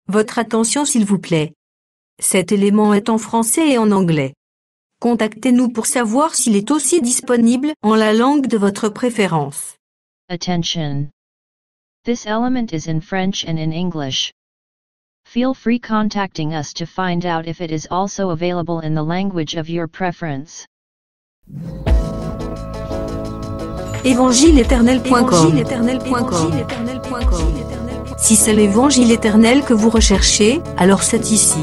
Votre attention s'il vous plaît. Cet élément est en français et en anglais. Contactez-nous pour savoir s'il est aussi disponible en la langue de votre préférence. Attention. This element is in French and in English. Feel free contacting us to find out if it is also available in the language of your preference. Évangile-éternel.com. Si c'est l'évangile éternel que vous recherchez, alors c'est ici.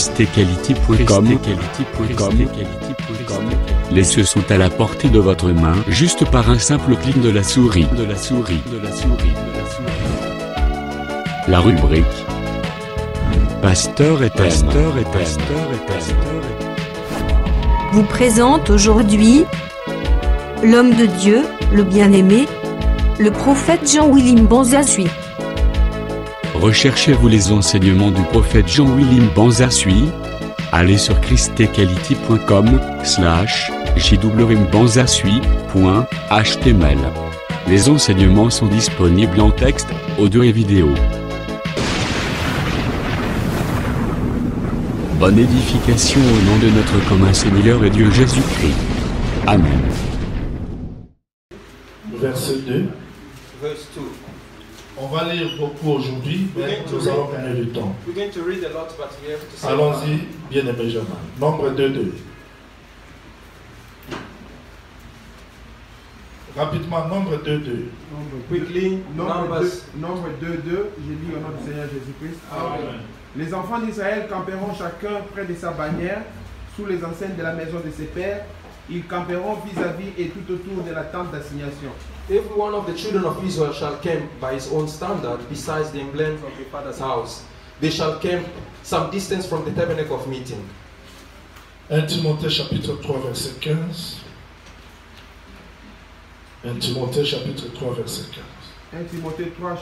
ChristEquality.com. Les cieux sont à la portée de votre main, juste par un simple clic de la souris. La rubrique Pasteur et Thème vous présente aujourd'hui l'homme de Dieu, le bien-aimé, le prophète Jean-William Banzassuy. Recherchez-vous les enseignements du prophète Jean-William Banzassuy? Allez sur christequality.com/jwbanzassuy.html. Les enseignements sont disponibles en texte, audio et vidéo. Bonne édification au nom de notre commun Seigneur et Dieu Jésus-Christ. Amen. Verset 2. Verse 2. On va lire beaucoup aujourd'hui, mais nous allons gagner du temps. We're going to read a lot, but we have to say. Allons-y, bien-aimé Germain. Nombre 2:2. Rapidement, nombre 2:2. Quickly, Nombre 2:2, j'ai lu au nom du Seigneur Jésus-Christ. Amen. Les enfants d'Israël camperont chacun près de sa bannière, sous les enceintes de la maison de ses pères. Ils camperont vis-à-vis et tout autour de la tente d'assignation. Every one of the children of Israel shall camp by his own standard, besides the emblem of the father's house. They shall camp some distance from the tabernacle of meeting. 1 Timothée chapitre 3 verset 15. 1 Timothée chapitre 3 verset 15. 1 Timothée 3,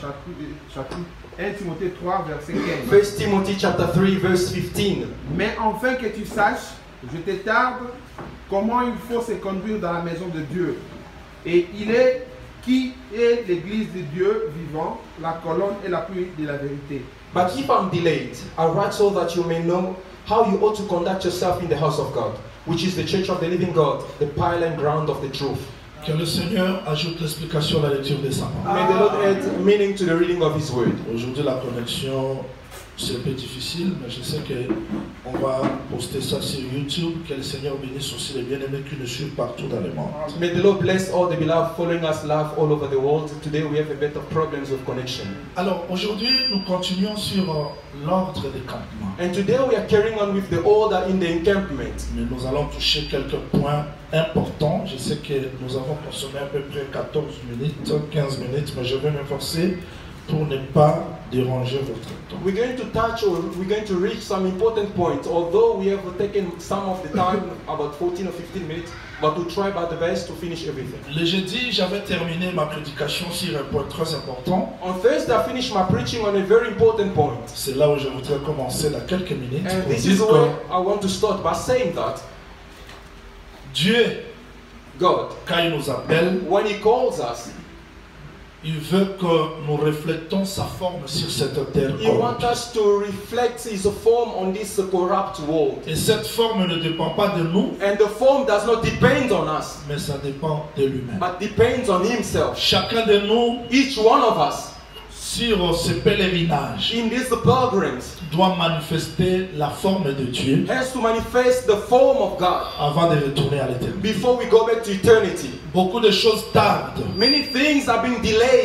verset 15. 1 Timothy chapter 3 verse 15. Mais enfin que tu saches, je te tarde, comment il faut se conduire dans la maison de Dieu. Et il est qui est l'église de Dieu vivant, la colonne et l'appui de la vérité. But if I'm delayed, I write so that you may know how you ought to conduct yourself in the house of God, which is the church of the living God, the pile and ground of the truth. Que le Seigneur ajoute l'explication à la lecture de sa parole. May the Lord add meaning to the reading of His word. Aujourd'hui, la connexion, c'est un peu difficile, mais je sais qu'on va poster ça sur YouTube. Que le Seigneur bénisse aussi les bien-aimés qui nous suivent partout dans le monde. May the Lord bless all the beloved following us live all over the world. Today we have a bit of problems with connection. Alors, aujourd'hui, nous continuons sur l'ordre des campements. And today we are carrying on with the order in the encampment. Mais nous allons toucher quelques points importants. Je sais que nous avons consommé à peu près 14 minutes, 15 minutes, mais je vais m'efforcer pour ne pas déranger votre temps. We're going to touch or we're going to reach some important points, although we have taken some of the time, about 14 or 15 minutes, but we'll try by the best to finish everything. Le jeudi, j'avais terminé ma prédication sur un point très important. On Thursday, I finished my preaching on a very important point. C'est là où je voudrais commencer dans quelques minutes. And Pour this dire is que where I want to start by saying that Dieu, God, quand il nous appelle, when He calls us, il veut que nous reflétons sa forme sur cette terre He wants corrompue. us to reflect His form on this corrupt world. Et cette forme ne dépend pas de nous, And the form does not depend on us, mais ça dépend de lui-même. but depends on Himself. Chacun de nous, Each one of us, sur ce pèlerinage, in these pilgrims, doit manifester la forme de Dieu has to manifest the form of God avant de retourner à l'éternité. before we go back to eternity. Beaucoup de choses tardent. Many things are being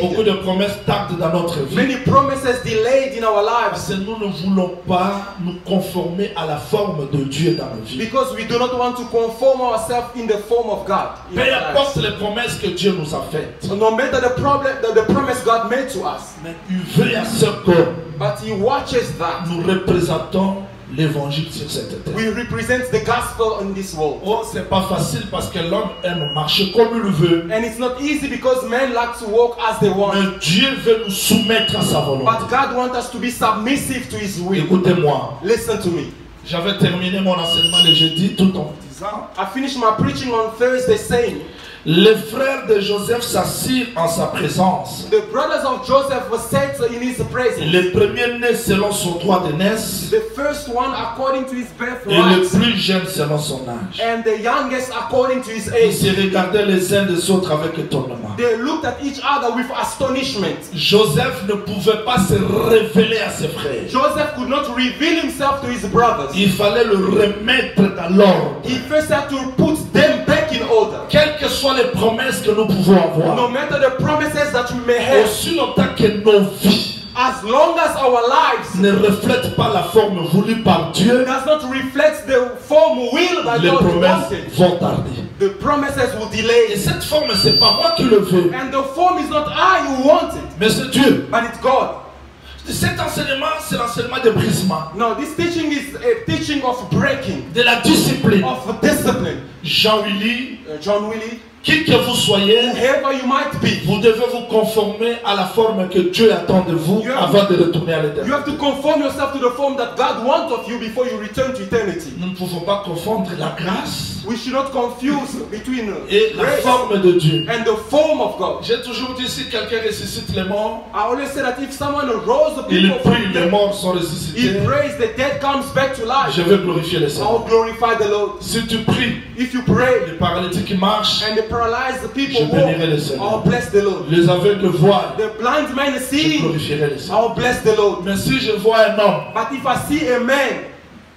Beaucoup delayed. de promesses tardent dans notre vie. Many promises delayed in our Parce lives que nous ne voulons pas nous conformer à la forme de Dieu dans nos vies. because we do not want to conform ourselves in the form of God. in Peu our lives. importe les promesses que Dieu nous a faites, No matter the problem, the promise God made to us, mais il veut à ce que but He watches that nous représentons l'évangile sur cette terre. we represent the gospel in this world. Oh, c'est pas facile parce que l'homme aime marcher comme il veut. And it's not easy because men like to walk as they want. Mais Dieu veut nous soumettre à sa volonté. But God wants us to be submissive to His will. Écoutez-moi, Listen to me. j'avais terminé mon enseignement le jeudi tout en disant I finished my preaching on Thursday saying Les frères de Joseph s'assirent en sa présence. The brothers of Joseph were set in his presence. Le premier-né selon son droit de naissance The first one according to his et le birthright, plus jeune selon son âge. and the youngest according to his Ils age. se regardaient les uns des autres avec étonnement. They looked at each other with astonishment. Joseph ne pouvait pas se révéler à ses frères. Joseph could not reveal himself to his brothers. Il fallait le remettre dans l'ordre. He first had to put them back in order. Quelles que soient les promesses que nous pouvons avoir, No matter the promises that we may have, aussi longtemps que nos vies as long as our lives ne reflètent pas la forme voulue par Dieu, does not reflect the form will that les God promesses wanted, vont tarder. the promises will Et delay. cette forme, c'est pas moi qui le veux, And the form is not I who want it, mais c'est Dieu. but it's God. Cet enseignement, c'est l'enseignement de brisement, Now, this teaching is a teaching of breaking, de la discipline. of discipline. Jean-Willy, John Willie, qui que vous soyez, whoever you might be, vous devez vous conformer à la forme que Dieu attend de vous You have- avant de retourner à you l'éternel. have to conform yourself to the form that God wants of you before you return to eternity. Nous ne pouvons pas confondre la grâce We should not confuse between et la grace forme de Dieu. and the form of God. J'ai toujours dit, si quelqu'un ressuscite les morts, I always say that if someone rose the il people prie, from les dead, morts sont he ressuscités, prays, the dead comes back to life. je vais glorifier le I'll Seigneur. glorify the Lord. Si tu pries, If you pray les paralytiques marchent, and the paralyzed people je bénirai le walk, Seigneur. I'll bless the Lord. Les aveugles voient, The blind man je see, glorifierai le Seigneur. I'll bless the Lord. Mais si je vois un homme, But if I see a man,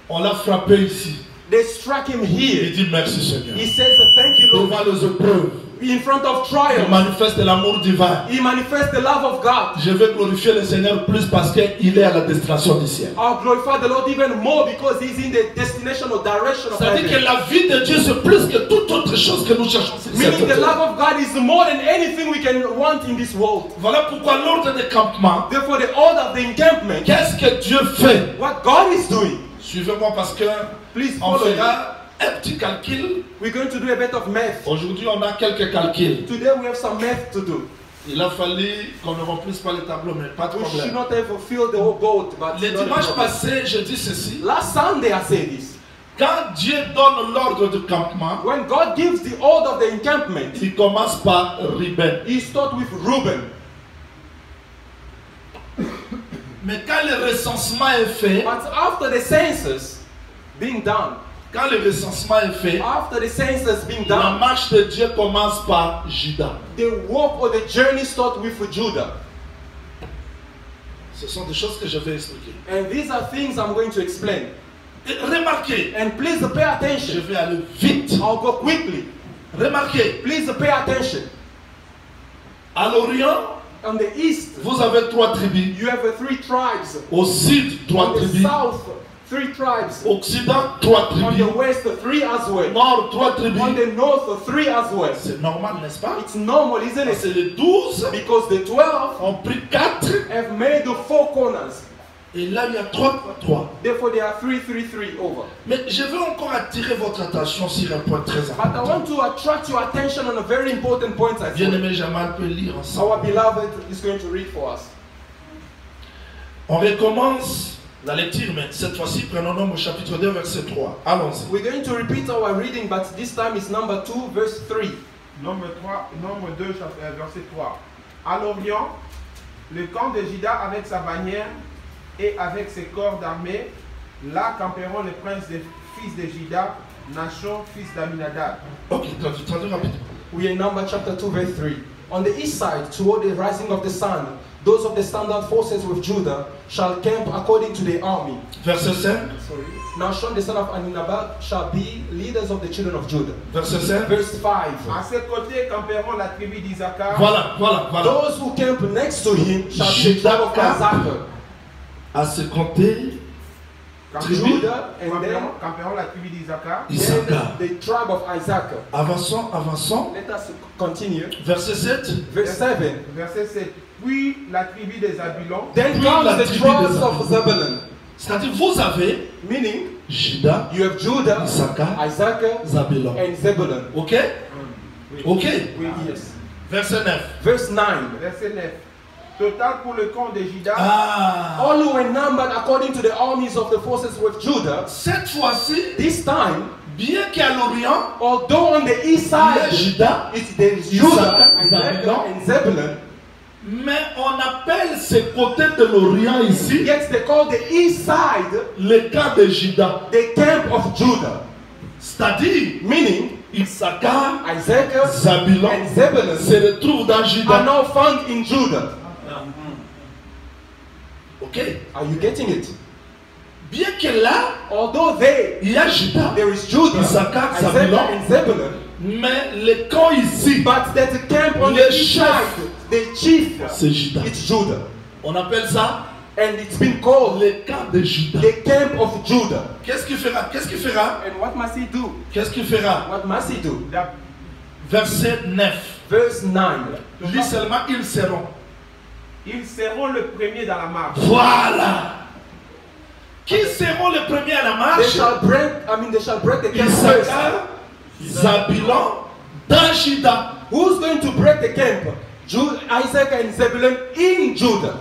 on l'a frappé ici, they struck him il here. dit merci Seigneur. He says, thank you, Lord. Devant les épreuves, In front of il trial, manifeste l'amour divin. he manifests the love of God. Je vais glorifier le Seigneur plus parce qu'il est à la destination du ciel. I'll glorify the Lord even more because he's in the destination or direction of C'est-à-dire que heaven. la vie de Dieu, c'est plus que toute autre chose que nous cherchons sur cette Meaning the terre. love of God is more than anything we can want in this world. Voilà pourquoi l'ordre de campement, Therefore, the order of the encampment, qu'est-ce que Dieu fait? what God is doing, Suivez-moi parce que please on follow me. fera un petit calcul. We're going to do a bit of math. Aujourd'hui, on a quelques calculs. Today we have some math to do. Il a fallu qu'on ne remplisse pas les tableaux, mais pas de We should problème. not have fulfilled the whole boat, but Le not a dimanche problem. passé, je dis ceci. Last Sunday I said this. Quand Dieu donne l'ordre de campement, When God gives the order of the encampment, il commence par Ruben. he starts with Reuben. Mais quand le recensement est fait, But after the census being done, quand le recensement est fait, after the census being la done, marche de Dieu commence par Judas. the walk or the journey starts with Judah. Ce sont des choses que je vais expliquer. And these are things I'm going to explain. Et remarquez, And please pay je attention. vais aller vite. I'll go quickly. Remarquez, Please pay attention. à l'Orient, On the east, vous avez 3 tribus. you have 3 tribes. Au sud, 3 On the tribus. south, 3 tribes. Occident, 3 On the tribus. west, 3 as well. Nord, 3 On tribus. the north, 3 as well. C'est normal, n'est-ce pas? It's normal, isn't C'est it? les 12 Because the 12 ont pris 4. have made the 4 corners. Et là, il y a 3 x 3. Therefore, there are 3, 3, 3 over. Mais je veux encore attirer votre attention sur un point très But I important. want to attract your attention on a very important point as well. Bien-aimé Jamal peut lire ensemble. Our beloved is going to read for us. On recommence la lecture, mais cette fois-ci, prenons au chapitre 2, verset 3. Allons-y. We're going to repeat our reading, but this time it's number 2, verse 3. Nombre 2, verset 3. À l'Orient, le camp de Juda avec sa bannière et avec ses corps d'armée, là camperont les princes des fils de Juda, Nachon, fils d'Aminadab. Ok, traduis rapidement. We are in number chapter 2, verse 3. On the east side, toward the rising of the sun, those of the standard forces with Judah shall camp according to their army. Verset 5. Nachon, the son of Aminadab, shall be leaders of the children of Judah. Verset 5. Verse 5. À ses côtés camperont la tribu d'Isaacar. Voilà. Those who camp next to him shall be the tribe of Isaac. À ce côté, tribu. Judah and then Camperont la tribu d'Isaacar. Isaacar. the tribe of Isaac. Avançons. Let us continue. Verset 7. Verse 7. Verset 7. Puis la tribu des Zabulons. Then Puis comes la the tribu tribes des of Zebulun. C'est-à-dire, vous avez Meaning, Judas, you have Judah, Isaacar, Isaac, Zabulon. and Zebulun. Ok? Ok. Oui. Yes. Verset 9. Verse 9. Verset 9. Total pour le camp de Juda. All who were numbered according to the armies of the forces with Judah, Cette fois-ci, this time Bien qu'à l'Orient, although on the east il y a side, Juda, there is Judah, Issachar, Isaac, and Zebulun, mais on appelle ces côtés de l'Orient ici yet they call the east side le camp de Juda. the camp of Judah. C'est-à-dire, Meaning, Issachar, Isaac Zabulon and Zebulun se retrouvent dans are Juda. now found in Judah. Ok? Are you getting it? Bien que là, Although there il y a Juda, is Judah, Issachar, Isaac Zabulon, and Zebulun, mais le camp ici, but that the camp on Le the east chef. side, the chief, c'est Juda. it's Judah. On appelle ça And it's been called le camp de Juda. the camp of Judah. Qu'est-ce qu'il fera? Qu'est-ce qu'il fera? And what must he do? Qu'est-ce qu'il fera? What must he do? Verset 9. Verse 9. Lis seulement, ils seront. Ils seront le premier dans la marche. Voilà. Qui seront les premiers à la They marche? shall break the camp first. Issachar, Zabulon, dans Juda. Who's going to break the camp? Isaac and Zebulun in Judah.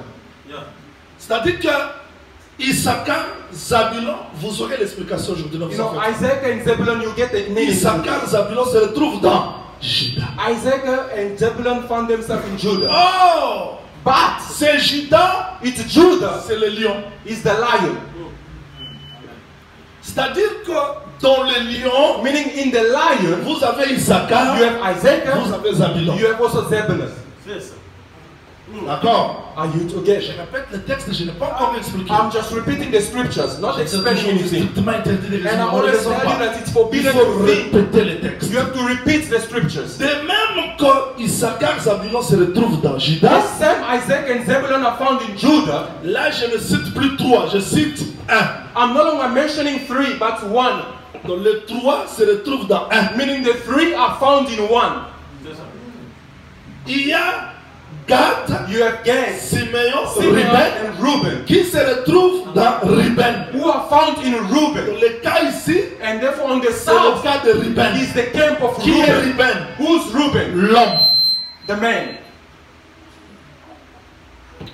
C'est-à-dire que Issachar, Zabulon, vous aurez l'explication aujourd'hui. You know, Isaac and Zebulun, you get the name. Issachar, Zabulon se retrouvent dans Juda. Isaac and Zebulun found themselves in Judah. Oh! But C'est Juda, it's Judah c'est le lion. is the lion. C'est-à-dire que dans le lion, Meaning in the lion, vous avez Issachar, you have Isaac, vous avez Zabulon. you have also Zebulun. D'accord? Are you okay? Je répète le texte, je n'ai pas encore expliqué. I'm just repeating the scriptures, not C'est explaining toujours anything. strictement interdit de And I résumer. On ne always raisonne tell you pas. that it's Il forbidden faut to think. répéter les textes. You have to repeat the scriptures. De même que Issachar, Zabulon se retrouvent dans Juda, The same Isaac and Zebulun are found in Judah. là je ne cite plus trois, je cite un. I'm no longer mentioning three, but one. Donc les trois se retrouvent dans un. Meaning the three are found in one. Il y a Gad, You have Gad, Simeon, Simeon, Ruben, and Reuben, qui se retrouvent dans Ruben. who are found in Reuben. Donc le cas ici, And therefore on the c'est le south cas de Ruben. is the camp of Qui est Reuben. Ruben? Who's Reuben? L'homme. The man.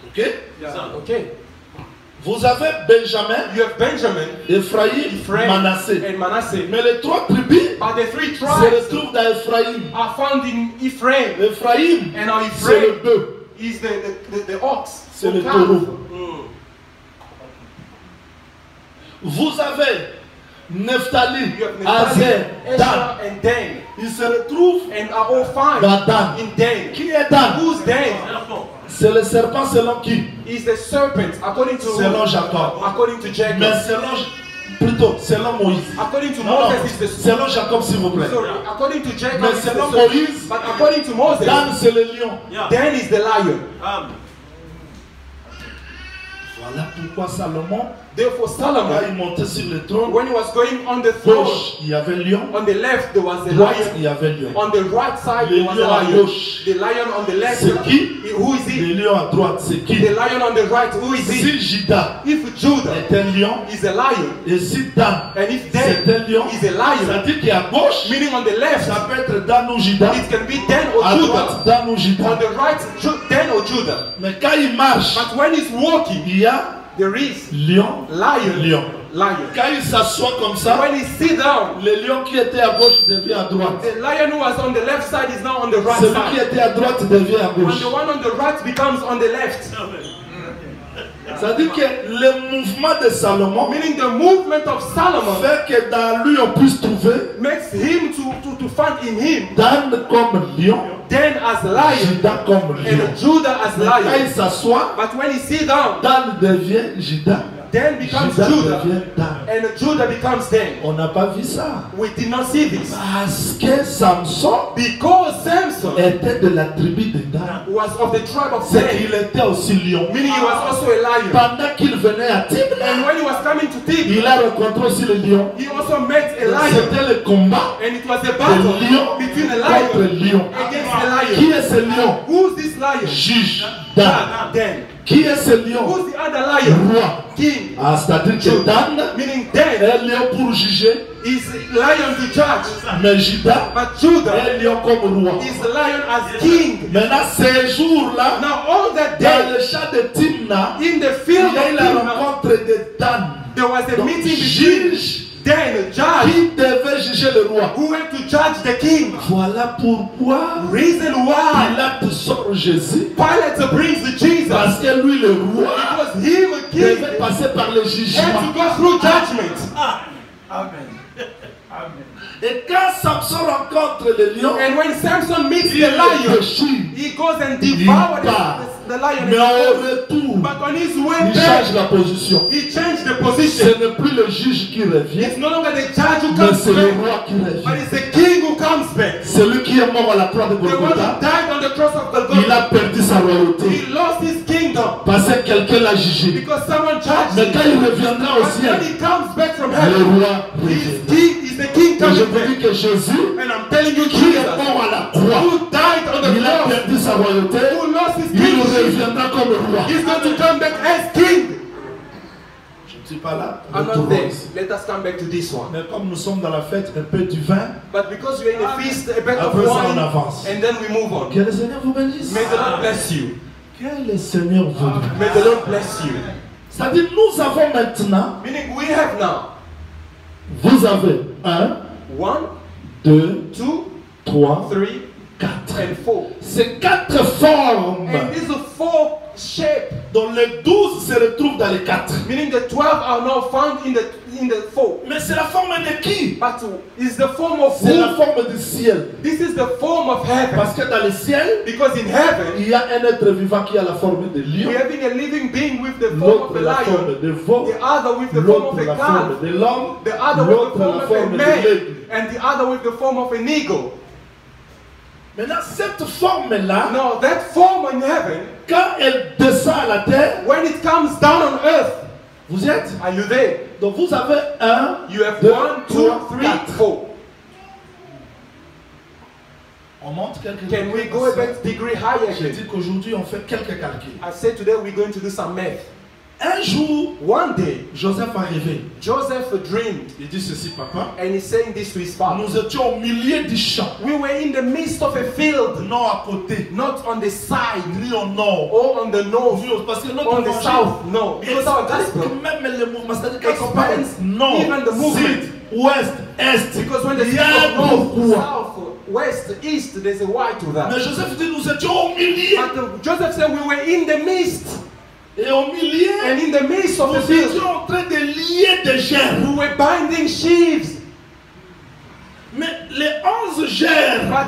Ok? Okay. Vous avez Benjamin, You have Benjamin, Ephraïm, Ephraim, Manassé. and Manasseh. Mais les trois tribus But the three se tribes retrouvent dans Ephraïm. are found in Ephraim. Ephraïm, And now c'est le Ephraim bœuf, is the ox. c'est le or taureau. calf. Vous avez Nephtali, You have Naphtali, Azer, Dan. Asher, and Dan. Ils se retrouvent And are all found dans Dan. in Dan. Qui est Dan? Who's Dan? C'est le serpent selon qui? Is the serpent according to Selon Jacob. according to Jacob. Mais selon Moïse. According to Non, non, Moses is the selon Jacob s'il vous plaît. sorry. According to Jacob Mais is the selon serpent. Moïse, But according to Moses, Dan c'est le lion. Dan is the lion. Voilà pourquoi Salomon, Therefore quand Solomon, il montait sur le trône, when he was going on the throne, gauche il y avait lion, on the left there was a droite lion. il y avait lion. On the right side Le there was lion a à lion. gauche. The lion on the left. C'est qui? Who is he? Le lion à droite c'est qui? The lion on the right. Who is he? Si Juda If Judah est un lion, is a lion, et si Dan and if c'est Dan un lion, is a lion, c'est-à-dire qu'à gauche, meaning on the left, ça peut être Dan ou Juda, it can be Dan or à Judah. droite Dan ou On Juda. the right, Dan or Judah. Mais quand il marche, But when he's walking, il y a there is lion, lion. lion. Lion. Quand il s'assoit comme ça, When he sit down, le lion qui était à gauche devient à droite. the lion who was on the left side is now on the right Celui qui side. était à droite devient à And gauche. the one on the right becomes on the left. C'est-à-dire que le mouvement de Salomon Meaning the movement of Solomon fait que dans lui on puisse trouver makes him to find in him Dan comme lion, Dan as lion Juda comme lion. and Judah as Mais quand il lion. s'assoit, But when he sit down, Dan devient Juda, Dan becomes Juda Judah devient Dan. and Judah becomes Dan. On n'a pas vu ça. We did not see this. Parce que Samson Because Samson était de la tribu de Dan. was of the tribe of C'est Dan, qu'il était aussi lion. meaning he was also a lion. Pendant qu'il venait à And Timna, when he was coming to Tib, il a rencontré aussi le lion. he also met a lion. C'était le combat And it was a de battle lion between a contre lion lion. against a Qui lion. est ce lion? Who's this lion? Juge. Dan. Dan. Qui est ce lion? Who's the other lion? Roi. King. Ah, c'est-à-dire que Dan Meaning Dan est lion pour juger, is lion to judge, mais Juda but Judah est lion comme roi. is lion as king. Maintenant, ces jours-là, Now all that dans day le champ de Timna, in the il field y a eu of la Timnah, rencontre de Dan. there was a Donc, meeting between juge then judge qui devait juger le roi. who went to judge the king. Voilà pourquoi Reason why Pilate sort Jésus. Pilate brings Jesus. Parce que lui, le roi, Because him a king devait passer par le had to jugement. go through judgment. Amen. Amen. Et quand Samson rencontre le lion, And when Samson meets il the le lion, déchire. he goes and devours the lion. Mais au retour, But on his way il back, change la position. he changed the Ce position. n'est plus le juge qui revient, It's no longer the judge who mais comes c'est le back, roi qui but revient. it's the king who comes back. Celui qui est mort à la croix de The one who Golgotha, died on the cross of il a Golgotha, perdu sa royauté he lost his kingdom parce que quelqu'un l'a jugé. because someone judged Mais him. quand il reviendra au But when ciel, he comes back from le heaven, roi revient. is the king Et je coming vous dis back. que Jésus, And I'm telling you, qui est Jesus, mort à la croix, who died on the il a cross, perdu sa royauté, who lost his il kingdom, reviendra comme roi. he's going to come back as king. Je ne suis pas là. I'm not Retournons there. ici. Let us come back to this one. Mais comme nous sommes dans la fête, un peu du vin, But because we're in a feast, a bit of après ça on wine, avance. and then we move on. Que le Seigneur vous bénisse. May the Lord bless you. Que le Seigneur vous bénisse. May the Lord bless you. C'est-à-dire, nous avons maintenant, Meaning we have now vous avez 1, 1, 2, 2, 3, 3, 4. and 4. Ces 4 formes, And these are 4 shapes. dont les 12 se retrouvent dans les 4. Meaning the 12 are now found in the 4. Mais c'est la forme de qui? But is the form of C'est la who? forme du ciel. This is the form of heaven. Parce que dans le ciel, Because in heaven, il y a un être vivant qui a la forme de lion, we're having a living being with the form of l'autre a la forme lion, de veau, the other with the form of l'autre a la calf, forme de l'homme, the other with l'autre the la form of a forme de man, l'aigle. and the other with the form of an eagle. Maintenant, cette forme-là, Now that form in heaven, quand elle descend à la terre, when it comes down on earth, vous y êtes? are you there? Donc vous avez 1, You have 2, 1, 2, 3, 3, 4. 4. On monte quelques Can we go a bit degree higher J'ai again? dit qu'aujourd'hui on fait quelques calculs. I said today we're going to do some math. Un jour, One day, Joseph a rêvé. Joseph dreamed, Il dit ceci, papa. and he's saying this to his father. Nous étions au milieu du champ. We were in the midst of a field, Non à côté, not on the side ni au nord. or on the north, Oui, parce que notre on the évangile, south. No, il because our explique gospel, même les mouvements, c'est-à-dire quand on parle expands nord, even the movement. sud, ouest, est, because when the il y speak a of north, pourquoi. south, west, east, there's a why to that. Mais Joseph dit nous étions au milieu. But Joseph said we were in the midst, Et au milieu, and in the midst of the nous field, étions en train de lier des gerbes. we were binding sheaves. Mais les 11 gerbes, But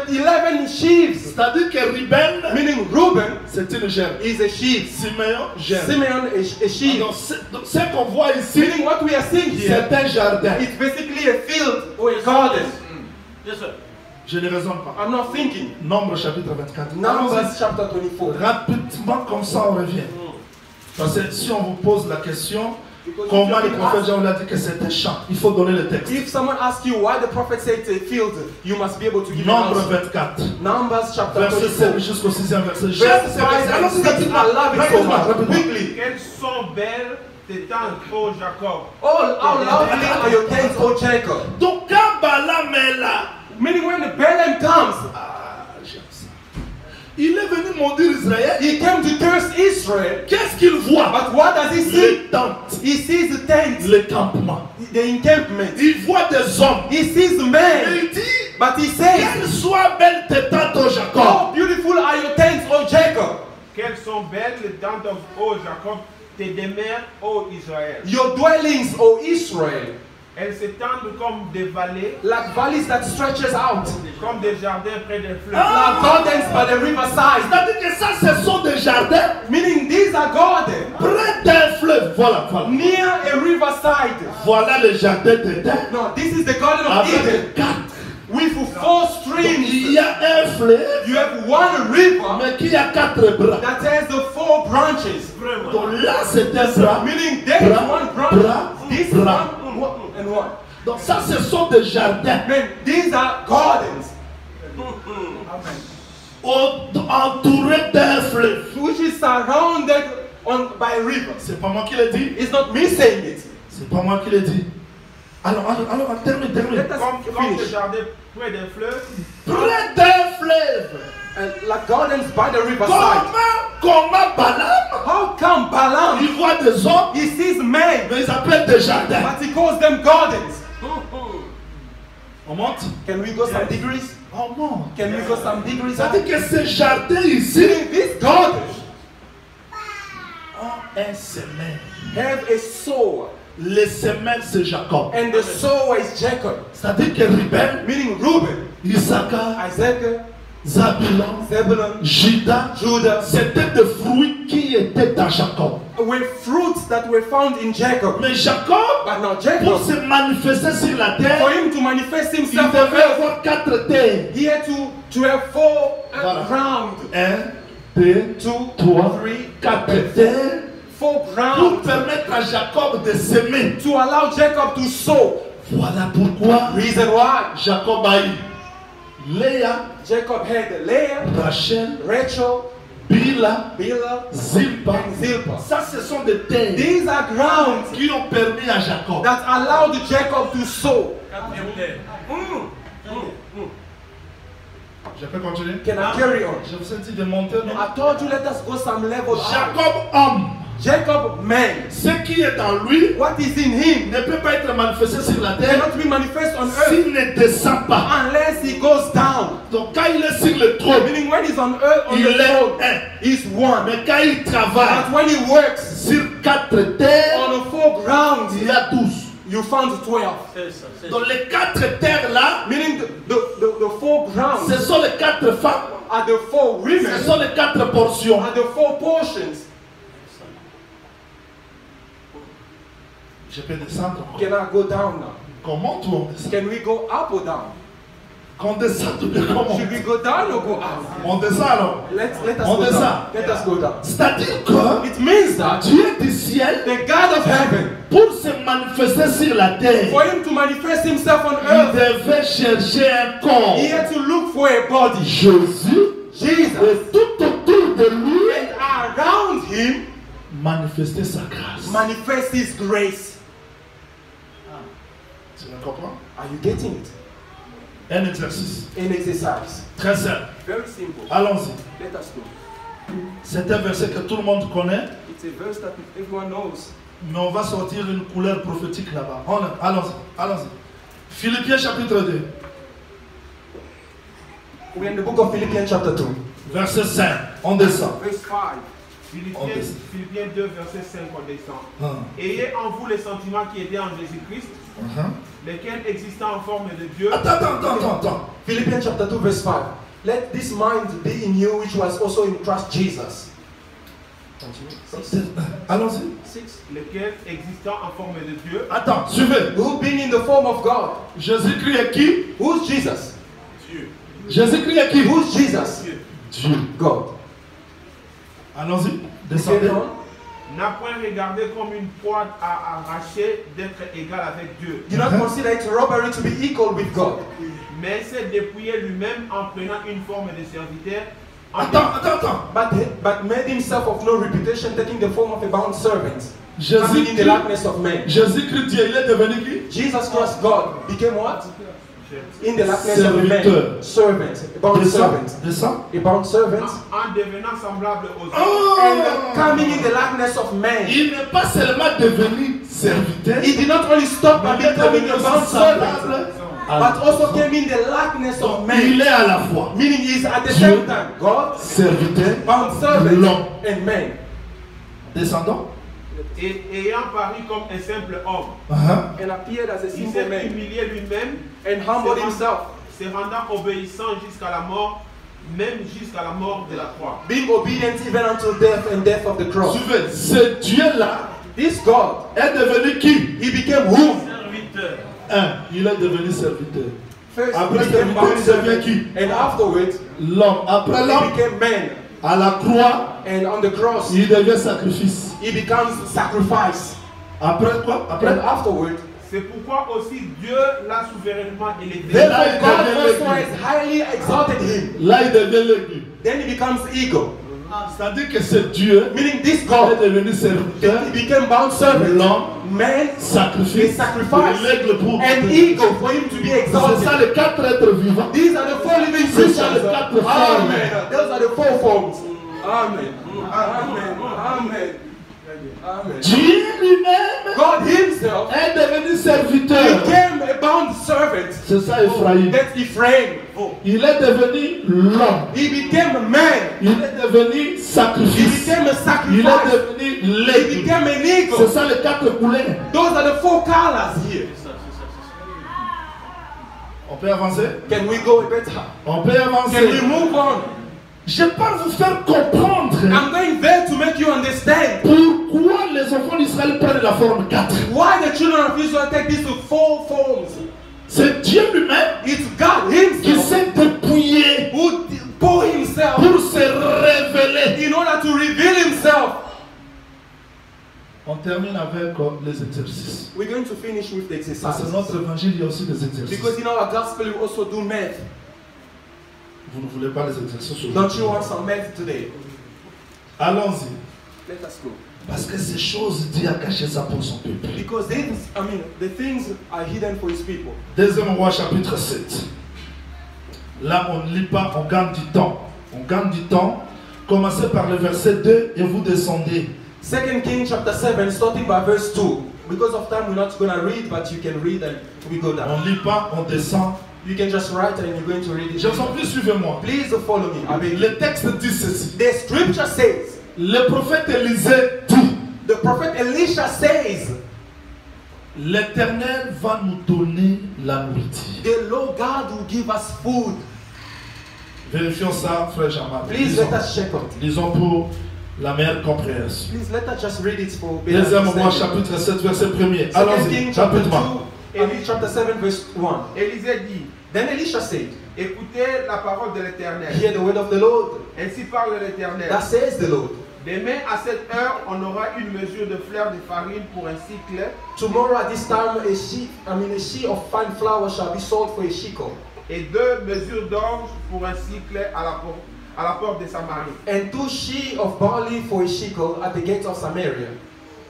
the 11 sheaves, c'est-à-dire que Ruben, meaning Reuben, c'est une gerbe. is a sheaf. Simeon, gerbe. Simeon is a sheaf. Donc, ce qu'on voit ici, Meaning what we are seeing here, c'est un jardin. it's basically a field or a garden. Yes, sir. Je ne raisonne pas. I'm not thinking. Nombre chapitre 24. Numbers chapter 24. Rapidement, comme ça, on revient. Parce que si on vous pose la question, Because comment if le you prophète ask- Jean a dit que c'est un champ, il faut donner le texte. If someone asks you why the prophet said it's a field, you must be able to give an Nombre answer. 24. Numbers chapter Verset 7 24. jusqu'au 6e verset. Verse J'aime ces 5 versets. and Alors, 6. c'est I love it so rapidement, much. rapidement. Quickly. Quelles sont belles tes tentes, ô Jacob. All how lovely are your tents, O Jacob. Donc, quand Balaam est là, Meaning when the Balaam comes, j'aime ça. Il est venu maudire Israël. he came to curse Israel. Qu'est-ce qu'il voit? But what does he see? Les tentes, He sees the tent, les campements. the encampment. Il voit des hommes. He sees the Et man. il dit, But he says, qu'elles soient belles tes tentes, ô Jacob. how beautiful are your tents, O Jacob. Quelles sont belles les tentes, ô Jacob, tes demeures, ô Israël. Your dwellings, O Israel, Elles s'étendent comme des vallées, like valleys that stretches out, comme des jardins près des fleuves. like gardens by the riverside. C'est-à-dire que ça, ce sont des jardins Meaning these are gardens près d'un fleuve. Voilà, voilà. near a riverside. Voilà le jardin d'Éden. No, this is the garden of Eden Avec 4. with 4 Donc, il streams. y a un fleuve, You have one river mais qui a 4 bras. that has the 4 branches. Donc là, c'est un bras. Meaning there is Bras, one branch, bras, this bras. one, and one. Donc ça, ce sont des jardins Man, these are gardens entourés d'un fleuve. which is surrounded by a river. C'est pas moi qui l'ai dit. It's not me saying it. C'est pas moi qui l'ai dit. Alors, termine. Let us Comme des finish. jardins près des fleuves, Près d'un fleuve. And like gardens by the riverside. Comment Balaam How how come Balaam, Il voit des hommes, he sees men, mais ils appellent des jardins. but he calls them gardens? On monte? Can we go some degrees? Oh non. Can we go some degrees? Ça dit que ces jardins ici These gardens ont un semelle. have a sower, Le semelle, c'est Jacob. and the sower is Jacob, C'est-à-dire que Ruben, meaning Reuben, Issachar, Isaac, Zabulon, Zebulun, Judas, Judah, c'était des fruits qui étaient dans Jacob. were fruits that were found in Jacob. Mais Jacob, But now pour Jacob, se manifester sur la for terre, him to manifest il himself on devait earth, avoir 4 terres. he had to have four Voilà. ground, 1, 2, 2, 3, 3, 4 terres. four Pour ground permettre à Jacob de s'aimer. to allow Jacob to sow. Voilà pourquoi Reason why Jacob a eu Léa, Jacob had Leah, Rachel, Rachel, Bila, Bilhah, Zilpa. and Zilpah. Ça, ce sont des terres These are grounds qui ont permis à Jacob. that allowed Jacob to sow. Je peux continuer? Can I carry on? Je vous ai dit de monter, non? I told you let us go some level higher. Jacob, homme, Jacob, man, ce qui est en lui what is in him ne peut pas être manifesté sur la terre cannot be manifest on earth s'il ne descend pas. unless he goes down. Donc, quand il est sur le trône, Meaning when he's on earth, on il the throne, est un. he's one. Mais quand il travaille But when he works sur 4 terres, on the four grounds, il y a 12. you found 12. Donc, les 4 terres-là, Meaning the four grounds ce sont les 4 femmes, are the four ce women, sont les 4 portions. are the four portions. Je peux descendre encore. Can I go down now? Comment toi on descend? Can we go up or down? Qu'on descend ou bien comment? Should we go down or go up? On descend alors. Let us On go descend. down. Let us go down. C'est-à-dire que It means that Dieu du ciel, the God of heaven, pour se manifester sur la terre, for him to manifest himself on il earth, devait chercher un corps. he had to look for a body. Jésus, Jesus. et tout autour de lui, And around him, manifester sa grâce. manifest his grace. Tu me comprends? Are you getting it? Un exercice An exercise. très simple. Very simple. Allons-y. Let us go. C'est un verset que tout le monde connaît, It's a verse that everyone knows. mais on va sortir une couleur prophétique là-bas. Allons-y, allons-y. Philippiens chapitre 2, We're in the book of Philippians chapter 2. verset 5. On descend. Verse 5. On descend. Philippiens 2, verset 5, on descend. Ah. Ayez en vous les sentiments qui étaient en Jésus-Christ, lesquels existant en forme de Dieu, Attends. Philippians chapter 2 verse 5. Let this mind be in you which was also in Christ Jesus. Continue. Allons-y. 6. lesquels existant en forme de Dieu, Attends, suivez. Who being in the form of God. Jésus-Christ est qui? Who's Jesus? Jésus-Christ est qui? Who's Jesus? Dieu. God. Allons-y. Okay, Descendez. on. n'a point regardé comme une proie à arracher d'être égal avec Dieu, Do not consider it robbery to be equal with God. mais s'est dépouillé lui-même en prenant une forme de serviteur, en Attends. But made himself of no reputation, taking the form of a bound servant. Coming in the Jésus-Christ, likeness of man. Jésus-Christ, Dieu, il est devenu qui? Jesus Christ, God, became what? In the likeness of a Serviteur. man. Servant. A bound servant. Descend. A bound servant. en devenant semblable aux hommes. Oh! And coming in the likeness of man. Il n'est pas seulement devenu serviteur, He did not only stop by mais il est becoming devenu a aussi bound semblable servant, à but also came in the likeness of Donc, man. il est à la fois Meaning he is at the Dieu, same time God, serviteur, bound servant, l'homme. and man. Descendant. Et ayant paru comme un simple homme, And appeared as a il simple s'est man. humilié lui-même, And humbled himself, se rendant obéissant jusqu'à la mort, même jusqu'à la mort de la croix. being obedient even unto death and death of the cross. Suivez, ce Dieu-là This God, est devenu qui? he became who? Serviteur. Il est devenu serviteur. First Après he became serviteur, bound il devient servant, qui? and afterwards L'homme. Après he l'homme, became man. à la croix, And on the cross, il devient sacrifice. he becomes sacrifice. Après quoi? Après And afterward, C'est pourquoi aussi Dieu l'a souverainement élevé. Là, therefore il God devient also l'aigu. has highly exalted him. Là, il devient l'aigu. Then he becomes eagle. C'est-à-dire que ce Dieu Meaning this est God, devenu serviteur, he became bound servant, l'homme, man, sacrifice, a sacrifice, l'aigle pour and eagle for him to be C'est ça exalted. les 4 êtres vivants. These are the four living C'est ça creatures. les 4 formes. Amen. Those are the four forms. Amen. Amen. Amen. Amen. Dieu lui-même God himself est devenu serviteur. became a bound servant. C'est ça Ephraïm. That's Ephraim. Il est devenu l'homme. He became a man. Il est devenu He sacrifice. became a Il sacrifice. est devenu He l'aigle. became an C'est eagle. ça les 4 couleurs. Those are the 4 colors here. On peut avancer? Can we go better? On peut Can we avancer. move on? Je pars vous faire comprendre I'm going there to make you understand pourquoi les enfants d'Israël prennent la forme 4. why the children of Israel take these 4 forms. C'est Dieu lui-même It's God qui himself s'est dépouillé who pour himself pour se révéler. in order to reveal himself. On termine avec les exercices. We're going to finish with the Parce que exercises. notre évangile, il y a aussi des exercices. Because in our gospel we also do math. Vous ne voulez pas les exercices Don't aujourd'hui? you want some math today? Allons-y. Let us go. Parce que ces choses, Dieu a caché ça pour son peuple. Because the things are hidden for his people. Deuxième roi chapitre 7. Là, on ne lit pas, on gagne du temps. On gagne du temps. Commencez par le verset 2 et vous descendez. 2 Kings chapter 7, starting by verse 2. Because of time, we're not going to read, but you can read and we go down. On ne lit pas, on descend. You can just write and you're going to read it. Je vous en prie, suivez-moi. Please follow me. I mean, Le texte dit ceci. the scripture says, Le prophète Élisée dit, the prophet Elisha says, l'Éternel va nous donner la nourriture. the Lord God will give us food. Vérifions ça, frère Jamal. Please let us check on it. Lisons pour la meilleure compréhension. Please let us just read it for better Deuxième roi understanding. chapitre 7 verset 1er. 2 Allons-y, Kings chapter rapidement. 2, chapter 7 verse 1. Élisée dit, Then Elisha said, écoutez la parole de l'Éternel. hear the word of the Lord. Ainsi parle l'Éternel. That says the Lord. Demain à cette heure, on aura une mesure de fleur de farine pour un cycle Tomorrow at this time, a sheet of fine flour shall be sold for a shekel, et 2 mesures d'orge pour un cycle à la porte de Samarie. and 2 sheets of barley for a shekel at the gate of Samaria.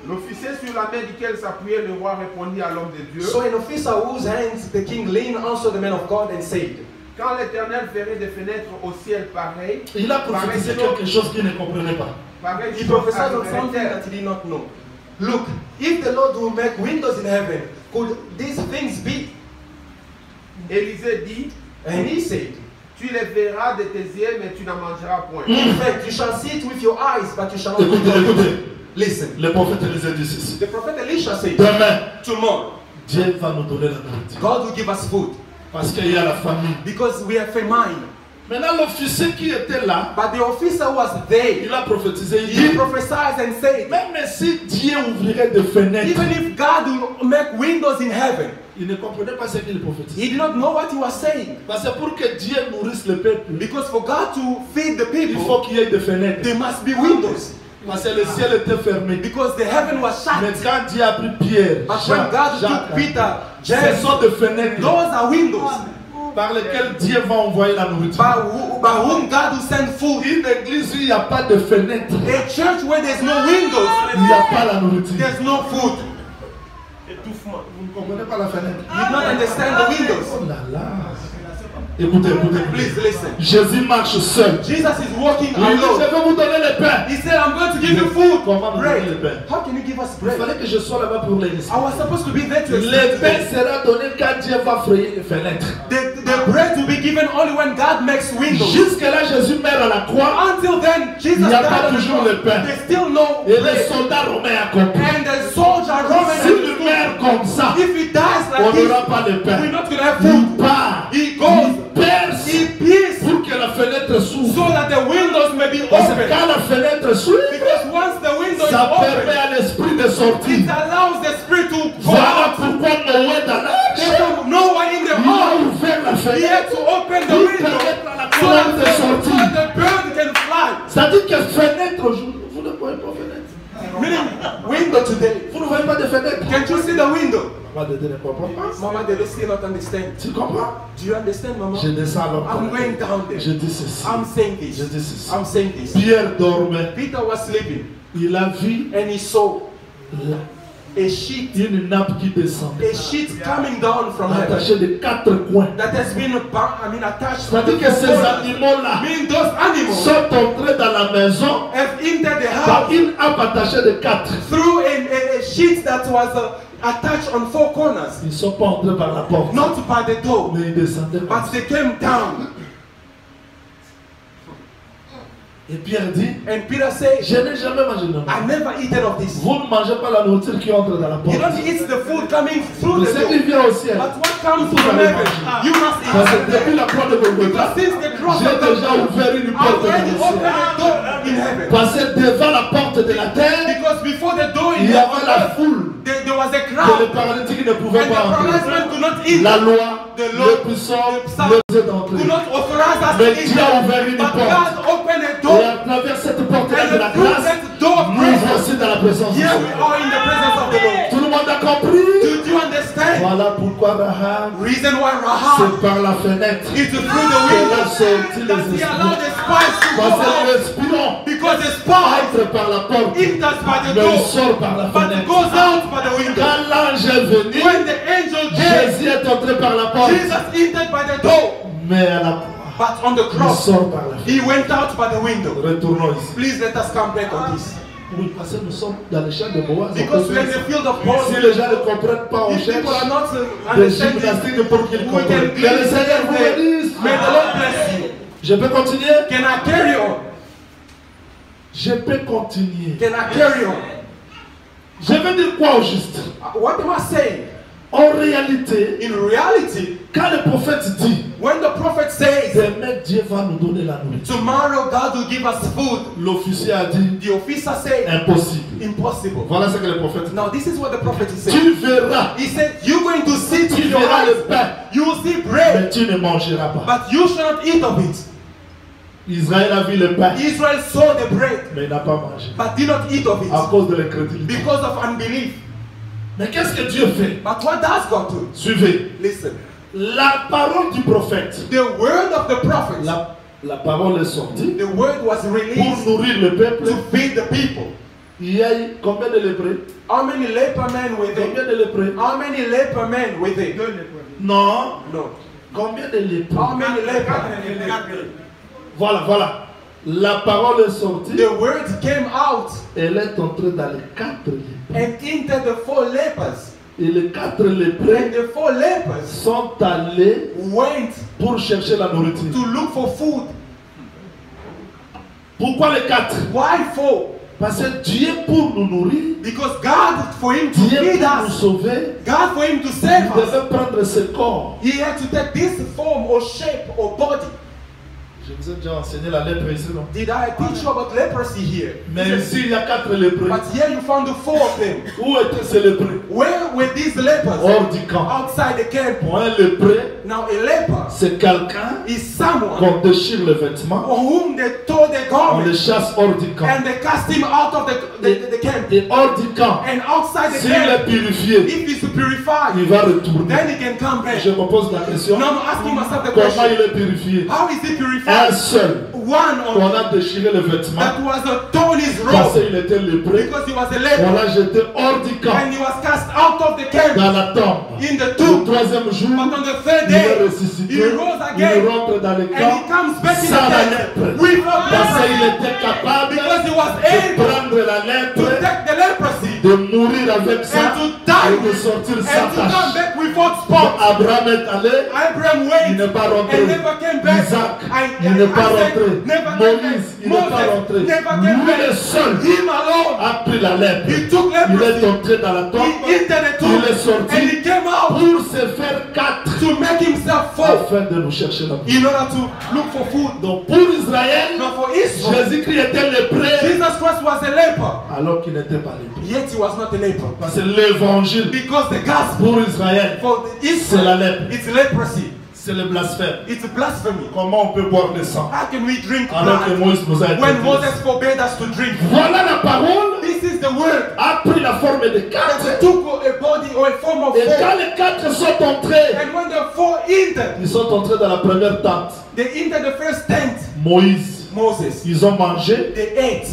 L'officier sur la main duquel s'appuyait le roi répondit à l'homme de Dieu. So an officer whose hands the king leaned answered the man of God and said, Quand l'Éternel ferait des fenêtres au ciel pareilles, Il a prophétisé quelque chose qu'il ne comprenait pas. pareille he chose prophesied on something arriverait-elle. that he did not know. Look, if the Lord will make windows in heaven, could these things be? Élisée dit, And he said, tu les verras de tes yeux, mais tu n'en mangeras point. in fact, you shall see it with your eyes, but you shall not eat Écoutez, of it. écoutez. Listen, Le prophète Élisée dit ceci. the prophet Elisha said, Demain, tomorrow, Dieu va nous donner la nourriture. God will give us food Parce qu'il y a la famine. because we are famine. Maintenant, l'officier qui était là, But the officer was there. il a prophétisé. Il He dit, prophesied and said, même si Dieu ouvrirait des fenêtres, even if God will make windows in heaven, il ne comprenait pas ce qu'il he prophétisait. did not know what he was saying. Parce que pour que Dieu nourrisse le peuple, Because for God to feed the il faut people, qu'il y ait des fenêtres. there must be windows. Parce que le ciel était fermé. Because the heaven was Mais shut. quand Dieu a pris Pierre, But when God took Peter, ce James, sont des fenêtres those are windows par lesquelles Dieu va envoyer la nourriture. by whom God will send food. Une église où il n'y a pas de fenêtre, A church where there's no windows, il n'y a pas la nourriture. there's no food. Vous ne comprenez pas la fenêtre? You don't understand the windows. Oh là là. Écoutez, écoutez, Please écoutez. listen. Jésus marche seul. Jesus is walking Il dit, je alone. vais vous donner le pain. He said, I'm going to give you food. Comment vous donner le Bread. pain? How can you give us Il bread? fallait que je sois là-bas pour les I was supposed to be there to Le explain pain to them. sera donné quand Dieu va frayer les fenêtres. The bread will be given only when God makes windows. Jusque-là, Jésus meurt à la croix. Until then, Jesus Il n'y a died pas on the toujours cross. le pain. There's still no Et les bread. soldats romains ont compris. And the soldier Roman S'il meurt comme ça, if he dies on like this, n'aura pas de pain. we're not going to have Il food. part, He goes, il perce he pierces pour que la fenêtre s'ouvre. so that the windows may be Parce que open. quand la fenêtre s'ouvre, Because once the window is ça permet open, à l'esprit de sortir. it allows the spirit to go Voilà out. pourquoi Noé dans l'arche, Therefore, no one in the il a hall, ouvert la he had fenêtre. to open the Il window permet à la so colonne de that sortir. the bird can fly. C'est-à-dire que fenêtre aujourd'hui, vous ne voyez pas fenêtre. Meaning, window today. Vous ne voyez pas de fenêtre. Can't you see the window? Maman de Dieu ne comprend pas. Mama, they still not understand. Tu comprends? Do you understand, Mama? Je descends alors. I'm going down there. Je dis ceci. I'm saying Je this. dis ceci. I'm saying this. Pierre dormait. Peter was sleeping Il a vu and he saw a sheet, une nappe qui descend, a sheet coming down from heaven attachée de 4 coins. that has been attached. C'est-à-dire que ces animaux-là Mean those animals sont entrés dans la maison have entered the par house une nappe attachée de 4. through a sheet that was attached on 4 corners, Ils ne sont pas entrés par la porte, not by the door, mais ils descendaient par but they came down. Et Pierre dit, And Peter said, je n'ai jamais mangé de I nappe. never eaten of this. Vous ne mangez pas la nourriture qui entre dans la You porte. don't eat the food coming through Mais the ce qui door. vient au ciel, But what comes vous from allez heaven, manger. you must Parce que eat. depuis la croix de Golgotha, Because since the cross j'ai of déjà God, ouvert une I've porte dans already le opened ciel. a door in heaven. Parce que devant la porte de la terre, Because before the door in il y avait la heaven, foule there was a que les crowd. paralytiques ne pouvaient And the pas entrer. paralyzed could not eat. La loi, The le law, puissant, the psalm les aide d'entrer. could not authorize us Mais to eat. Dieu a ouvert une But porte. God opened a Et door. à travers cette porte-là And de la through grâce, that door of nous grace, voici dans la présence de here Dieu. we are in the presence of the Lord. Tout le monde a compris? Do you understand? Voilà pourquoi Rahab, Reason why c'est Rahab par la fenêtre is through the qu'elle a window sorti les that he allowed esprits. the spies to go Parce que out. l'espion Because the spies entre par la porte, enters by the mais il door, sort par la but fenêtre. goes out by the window. Quand l'ange est venu, When the angel came, Jésus est entré par la porte, Jesus entered by the door, mais à la croix, but on the il cross, sort par la fenêtre. he went out by the window. Retournons ici. Please let us come back on this. Oui, parce que nous sommes dans le champ de Boaz. Because we're in the field of Si Paul. les gens ne comprennent pas, on If cherche people are not des understanding, gymnastiques pour qu'ils we comprennent. can Que le Seigneur vous glean bénisse. May the Lord bless you. Je peux continuer? Can I carry on? Je peux continuer. Can I carry on? Je veux dire quoi au juste? What am I saying? En réalité, In reality, quand le prophète dit when the prophet says, demain Dieu va nous donner la nourriture, tomorrow God will give us food, l'officier a dit the officer said, impossible. impossible. Voilà ce que le prophète dit. Now this is what the prophet is saying. Tu verras, He said, you're going to see tu with your verras le eyes, pain, you will see bread, mais tu ne mangeras pas. but you shall not eat of it. Israël a vu le pain, Israel saw the bread, mais il n'a pas mangé but did not eat of à it cause de l'incrédulité. because of unbelief. Mais qu'est-ce que Dieu fait? But what does God do? Suivez. Listen, La parole du prophète, the word of the prophet, la parole est sortie the word was pour released nourrir le peuple. to feed the people. Il y a eu combien de lépreux? How many leper men were Combien there? de lépreux? How many leper men were there? Non. No. Combien de lépreux? How many leper? Voilà. La parole est sortie. The word came out Elle est entrée dans les 4 lépreux. and entered the 4 lepers. Et les 4 lépreux And the 4 lepers sont allés went pour chercher la nourriture. to look for food. Pourquoi les 4? Why 4? Parce que Dieu pour nous nourrir, Because God, for him to Dieu feed pour nous us, sauver, God, for him to il save us, devait prendre ce corps. he had to take this form or shape or body. Je vous ai déjà enseigné la lèpre ici, non? Did I teach you about leprosy here? Mais ici, il y a 4 lépreux. But here you found the 4 of them. Où étaient ces lépreux? Where were these lepers? Hors du camp. Outside the camp. Pour un lépreux, Now a leper c'est quelqu'un is someone qu'on déchire le vêtement, on whom they tore their on le garment chasse hors du camp. and they cast him out of the camp. Et hors du camp, And outside the s'il est camp, purifié, if he's purified, il va retourner. then he can come back. Je me pose la question, Now I'm asking myself the comment question: il est purifié? how is he Un purified? seul, One on on a déchiré le vêtement that was torn his parce robe qu'il était lépreux, because he was a on leper l'a jeté hors du camp, and he was cast out of the camp dans la tombe. in the Le tomb. troisième jour, But on the third il est day, ressuscité, he rose il again rentre dans le and he camp comes back in the sans la camp lèpre. without Parce leprosy qu'il était capable because he was de able prendre la to lèpre, take the leprosy de mourir avec ça and to die et de sortir and sans to come tache. back without spot. Abraham est allé, Abraham il went n'est pas rentré. and never came back. Isaac, And il n'est pas Isaac rentré. never came back. Moïse, il n'est pas rentré. Moses never came Lui back. le seul Him alone, a pris la lèpre. he took Il est leprosy. entré dans la tombe He entered the tomb Il est sorti. and he came out pour se faire 4 to make himself full afin de nous chercher la vie. in order to look for food. Donc pour Israël, Now for Israel, Jésus-Christ était lépreux Jesus Christ was a leper, alors qu'il n'était pas lépreux. yet he was not a leper. Parce que l'évangile Because the gospel pour Israël, for c'est la Israel, lèpre, it's leprosy. c'est le blasphème. It's blasphemy. Comment on peut boire le sang How can we drink alors que blood Moïse nous a when interdit? Moses forbade us to drink? Voilà la parole This is the word a pris la forme de that 4. took a body or a form of Et quand four. les 4 sont entrés, And when the four entered, ils sont entrés dans la première tente. they entered the first tent. Moïse, Moses, ils ont mangé. they ate.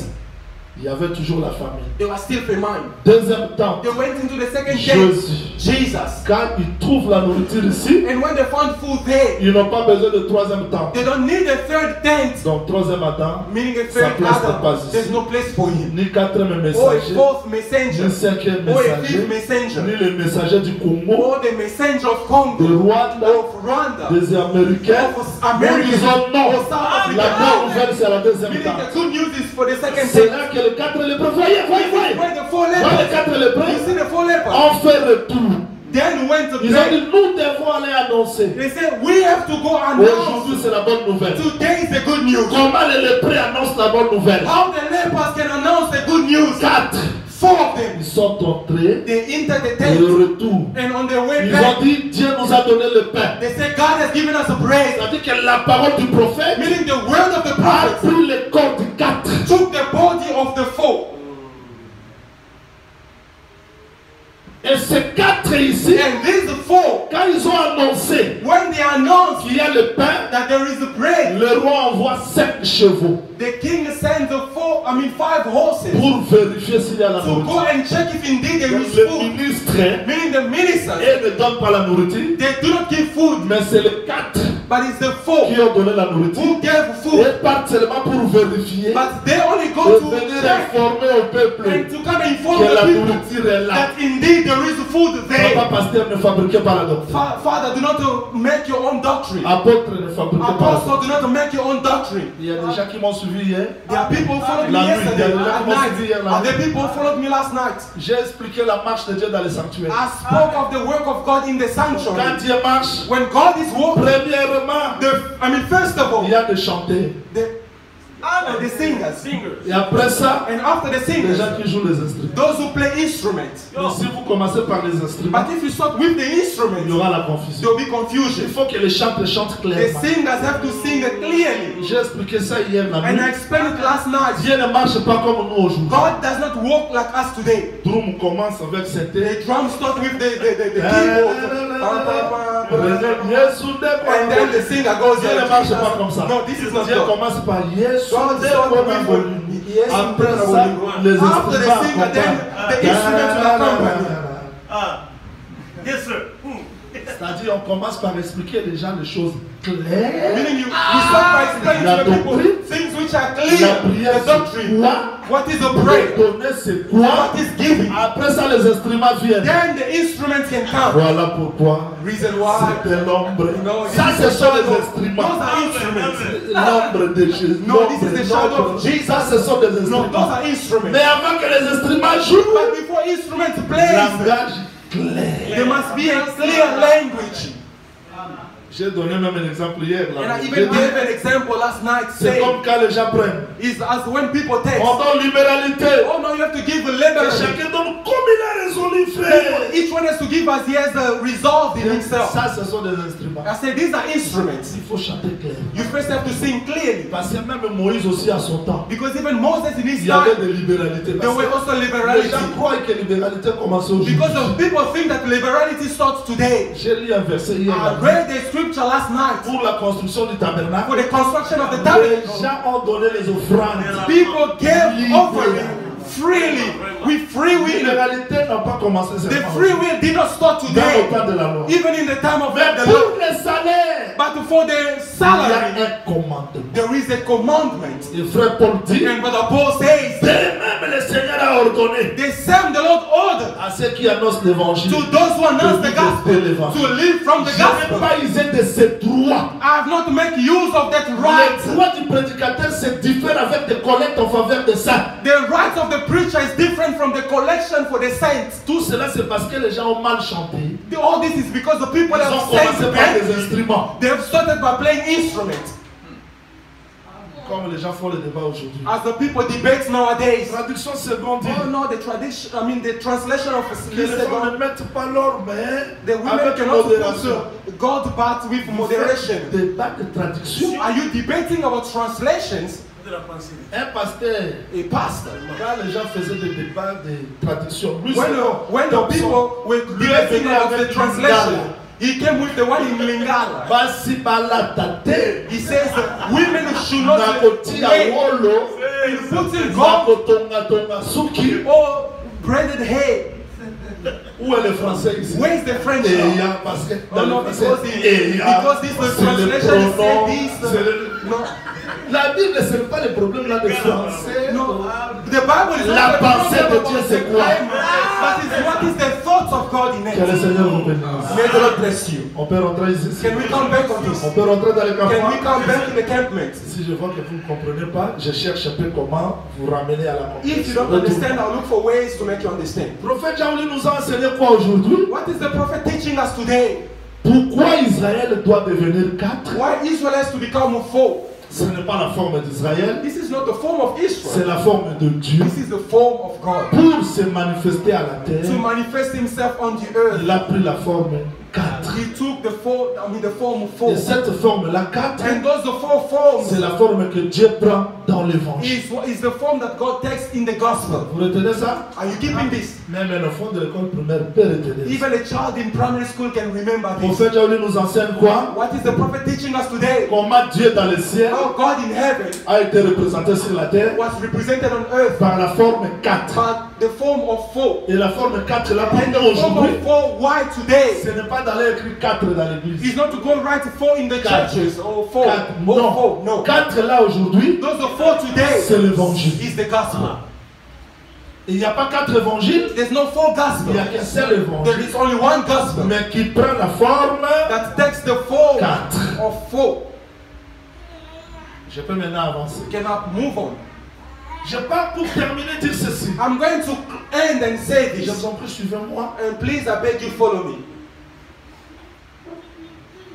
Il y avait toujours la famille. They were still famine. Deuxième temps, They went into the second tent. Jésus. Jesus. Quand ils trouvent la nourriture ici, And when they found food there, ils n'ont pas besoin de troisième temps. they don't need a third tent. Donc troisième Adam, Meaning a sa third place n'est Adam. pas ici. There's no place for him. Ni quatrième Or a messager, fourth messenger. ni cinquième Or a messager, fifth messenger. ni le messager du Congo, Or the messenger of de Congo. Rwanda, Of Rwanda. des Américains. Of Mais America. ils ont non. Or South Africa. La bonne nouvelle, c'est la deuxième Meaning temps. the good news is for the second C'est tent. là que les quatre lépreux, voyez, Where the four les lepers. quatre You lépreux see the four lepers. ont fait retour. Then went to Ils ont pray. dit, nous devons aller annoncer. They said we have to go Aujourd'hui, announce. c'est la bonne nouvelle. Today is the good news. Comment les lépreux annoncent la bonne nouvelle? How the lepers can announce the good news. Quatre. Four of them. Ils sont entrés They entered the et tent. le retour. And on their way Ils back, ont dit, Dieu nous a donné le pain. they said God has given us a bread. C'est-à-dire que la parole du prophète Meaning the word of the a prophet pris le corps du quatre. took the body of the four. Et ces quatre ici, And these four, quand ils ont annoncé when they announced qu'il y a le pain, that there is a bread, le roi envoie 5 chevaux the king sends five horses pour vérifier s'il y a la to go nourriture. and check if indeed there Donc, is le food. ministre, Meaning the ministers, et ne donne pas la nourriture, they do not give food, mais c'est les 4 but it's the four qui ont donné la nourriture. who gave Et food. ils partent seulement pour vérifier But they only et go to venir check informer au peuple and to come and inform que la the people nourriture est là. that indeed there is food there. Papa pasteur, ne fabriquez pas la doctrine. Father, do not make your own doctrine. Apôtre, ne fabriquez pas la doctrine. Apostle, do not make your own doctrine. Il y a des gens qui m'ont suivi hier. There are people who followed me La nuit, yesterday il y a des gens at qui m'ont night. suivi hier la And the nuit. people who followed me last night. J'ai expliqué la marche de Dieu dans les sanctuaires. I spoke of the work of God in the Quand sanctuary. Dieu marche, When God is walking, premièrement, first of all, il y a des chanteurs. the singers. Et après ça, And after the les singers, gens qui jouent les instruments. those who play instruments. Mais si vous commencez par les instruments, But if you start with the il y instruments, aura la confusion. there will be Il confusion. faut que les chanteurs chantent The clairement. singers have to sing clearly. J'ai expliqué ça hier la And I nuit. explained it last night. Dieu ne marche pas comme nous aujourd'hui. God does not walk like us today. Drum commence avec cette The drum start with the keyboard. And then the singer goes Dieu ne marche pas comme ça. No, this is not Dieu God. commence par Yesu. God starts with yes, Après ça, les after the instruments singer, then the instruments will accompany. Yes, sir. C'est-à-dire, on commence par expliquer les gens les choses claires. Meaning we start by explaining La to the people doctrine, things which are la clear. prière, The doctrine. c'est quoi? What is a prayer? Donner, c'est quoi? What is giving? Après ça, les instruments viennent. Then the instruments can come. Voilà pourquoi Reason why. c'était l'ombre. No, Ça, this is ce the sont les shadow. instruments. Those are instruments. L'ombre de Jésus. No, this is the shadow L'ombre. of Jesus. Ça, ce sont des No, those instruments. are instruments. Mais avant que les instruments jouent, But before instruments play, langage clair. there must be a clear language. J'ai donné même un exemple hier. Là. And I J'ai even dit, gave an example last night c'est saying, comme quand les gens prennent. is as when people text, On donne libéralité. oh no, you have to give a Et liberty. chacun donne comme il a résolu, frère. Each one has to give as he has resolved in himself. Ça, ce sont des instruments. I said, these are instruments. Il faut chanter clair. You first have to sing clearly. Parce que même Moïse aussi à son temps, Because even Moses in his il y avait time, des libéralités. there were Parce also que les liberality. gens croient que la libéralité commence aujourd'hui. Because of people think that liberality starts today. J'ai lu un verset hier. I read the scripture last night Pour la construction du for tabernacle, the construction of the les tabernacle. gens ont donné les offrandes. People gave offering freely, with free La will. libéralité n'a pas commencé The seulement free will did not start dans le today, temps de la loi. even in the time of Mais the pour law. les salaires, But for the il y salary, a un commandement. there is a commandment. Et frère Paul dit, And Brother Paul says, de même le Seigneur a ordonné the same the Lord ordered à ceux qui annoncent l'évangile to those who announce the gospel to live from the Je n'ai gospel. pas usé de ces droits. I have not make use of that Les right. droits du prédicateur se diffèrent avec des collectes en faveur de ça. The rights of the preacher is different from the collection for the saints. Tout cela, c'est parce que les gens ont mal chanté. All this is because the people Ils have ont commencé sang par bad. des instruments. They have started by playing instruments. Comme les gens font le débat aujourd'hui. As the people debate nowadays. Traduction seconde dit, Oh no, the tradition, the translation of les femmes ne mettent pas leur main the women avec cannot modération. put God part with moderation. Débat de traduction. Are you debating about translations? Un pasteur, A pastor. quand les gens faisaient des débats de traduction, lui, When the people were debating about the translation, he came with the one in Lingala. Basi bala tate, He says that women should not nakoti ya pray. wolo, He puts in gold Zakotonga tonga suki. or braided hair. Où est le français ici? Where is the French? Eya, parce que No, no, dans le français, because this c'est le translation pronom, say this. c'est le- No, La Bible, ce n'est pas le problème là de français. no. The Bible is La not the pensée de problem Dieu, about c'est the quoi? grammar, but it's what is the thoughts of God in Que le it. Seigneur vous bénisse. May the Lord bless you. On peut rentrer ici. Can we come back on this? On peut rentrer dans les Can we campements. come back in the campment? Si je vois que vous ne comprenez pas, je cherche un peu comment vous ramener à la If you don't compréhension. understand, I'll look for ways to make you understand. Le prophète Jean-Louis nous a enseigné quoi aujourd'hui? What is the prophet teaching us today? Pourquoi Israël doit devenir 4? Why Israel has to become four? Ce n'est pas la forme d'Israël, This is not the form of c'est Israel. la forme de Dieu. This is the form of God. Pour se manifester à la terre, To manifest himself on the earth. il a pris la forme 4. He took the form of four. Et cette forme-là, 4, And those the four forms c'est la forme que Dieu prend dans l'évangile. is the form that God takes in the gospel. Vous retenez ça? Are you keeping this? Même un enfant de l'école primaire peut retenir ça. Even a child in primary school can remember Le this. prophète Jean-Louis nous enseigne quoi? What is the prophet teaching us today? Comment Dieu dans le ciel How God in heaven a été représenté sur la terre was represented on earth par la forme 4. by the form of four. Et la forme 4 là, pour And nous the form aujourd'hui, of four, why today? ce n'est pas d'aller écrire 4 dans l'église. Is not to go write four in the Quatre. churches or four. 4, Or non. four. No. 4 là aujourd'hui, Those are four today c'est l'évangile. is the gospel. Il n'y a pas 4 évangiles, There's no four il n'y a gospels. qu'un seul There évangile. is only one gospel Mais qui prend la forme. that takes the form Quatre. of four. Je peux maintenant avancer. We cannot move on. Je pars pour terminer dire ceci. I'm going to end and say Je this. vous en prie, suivez-moi. And please, I beg you, follow me.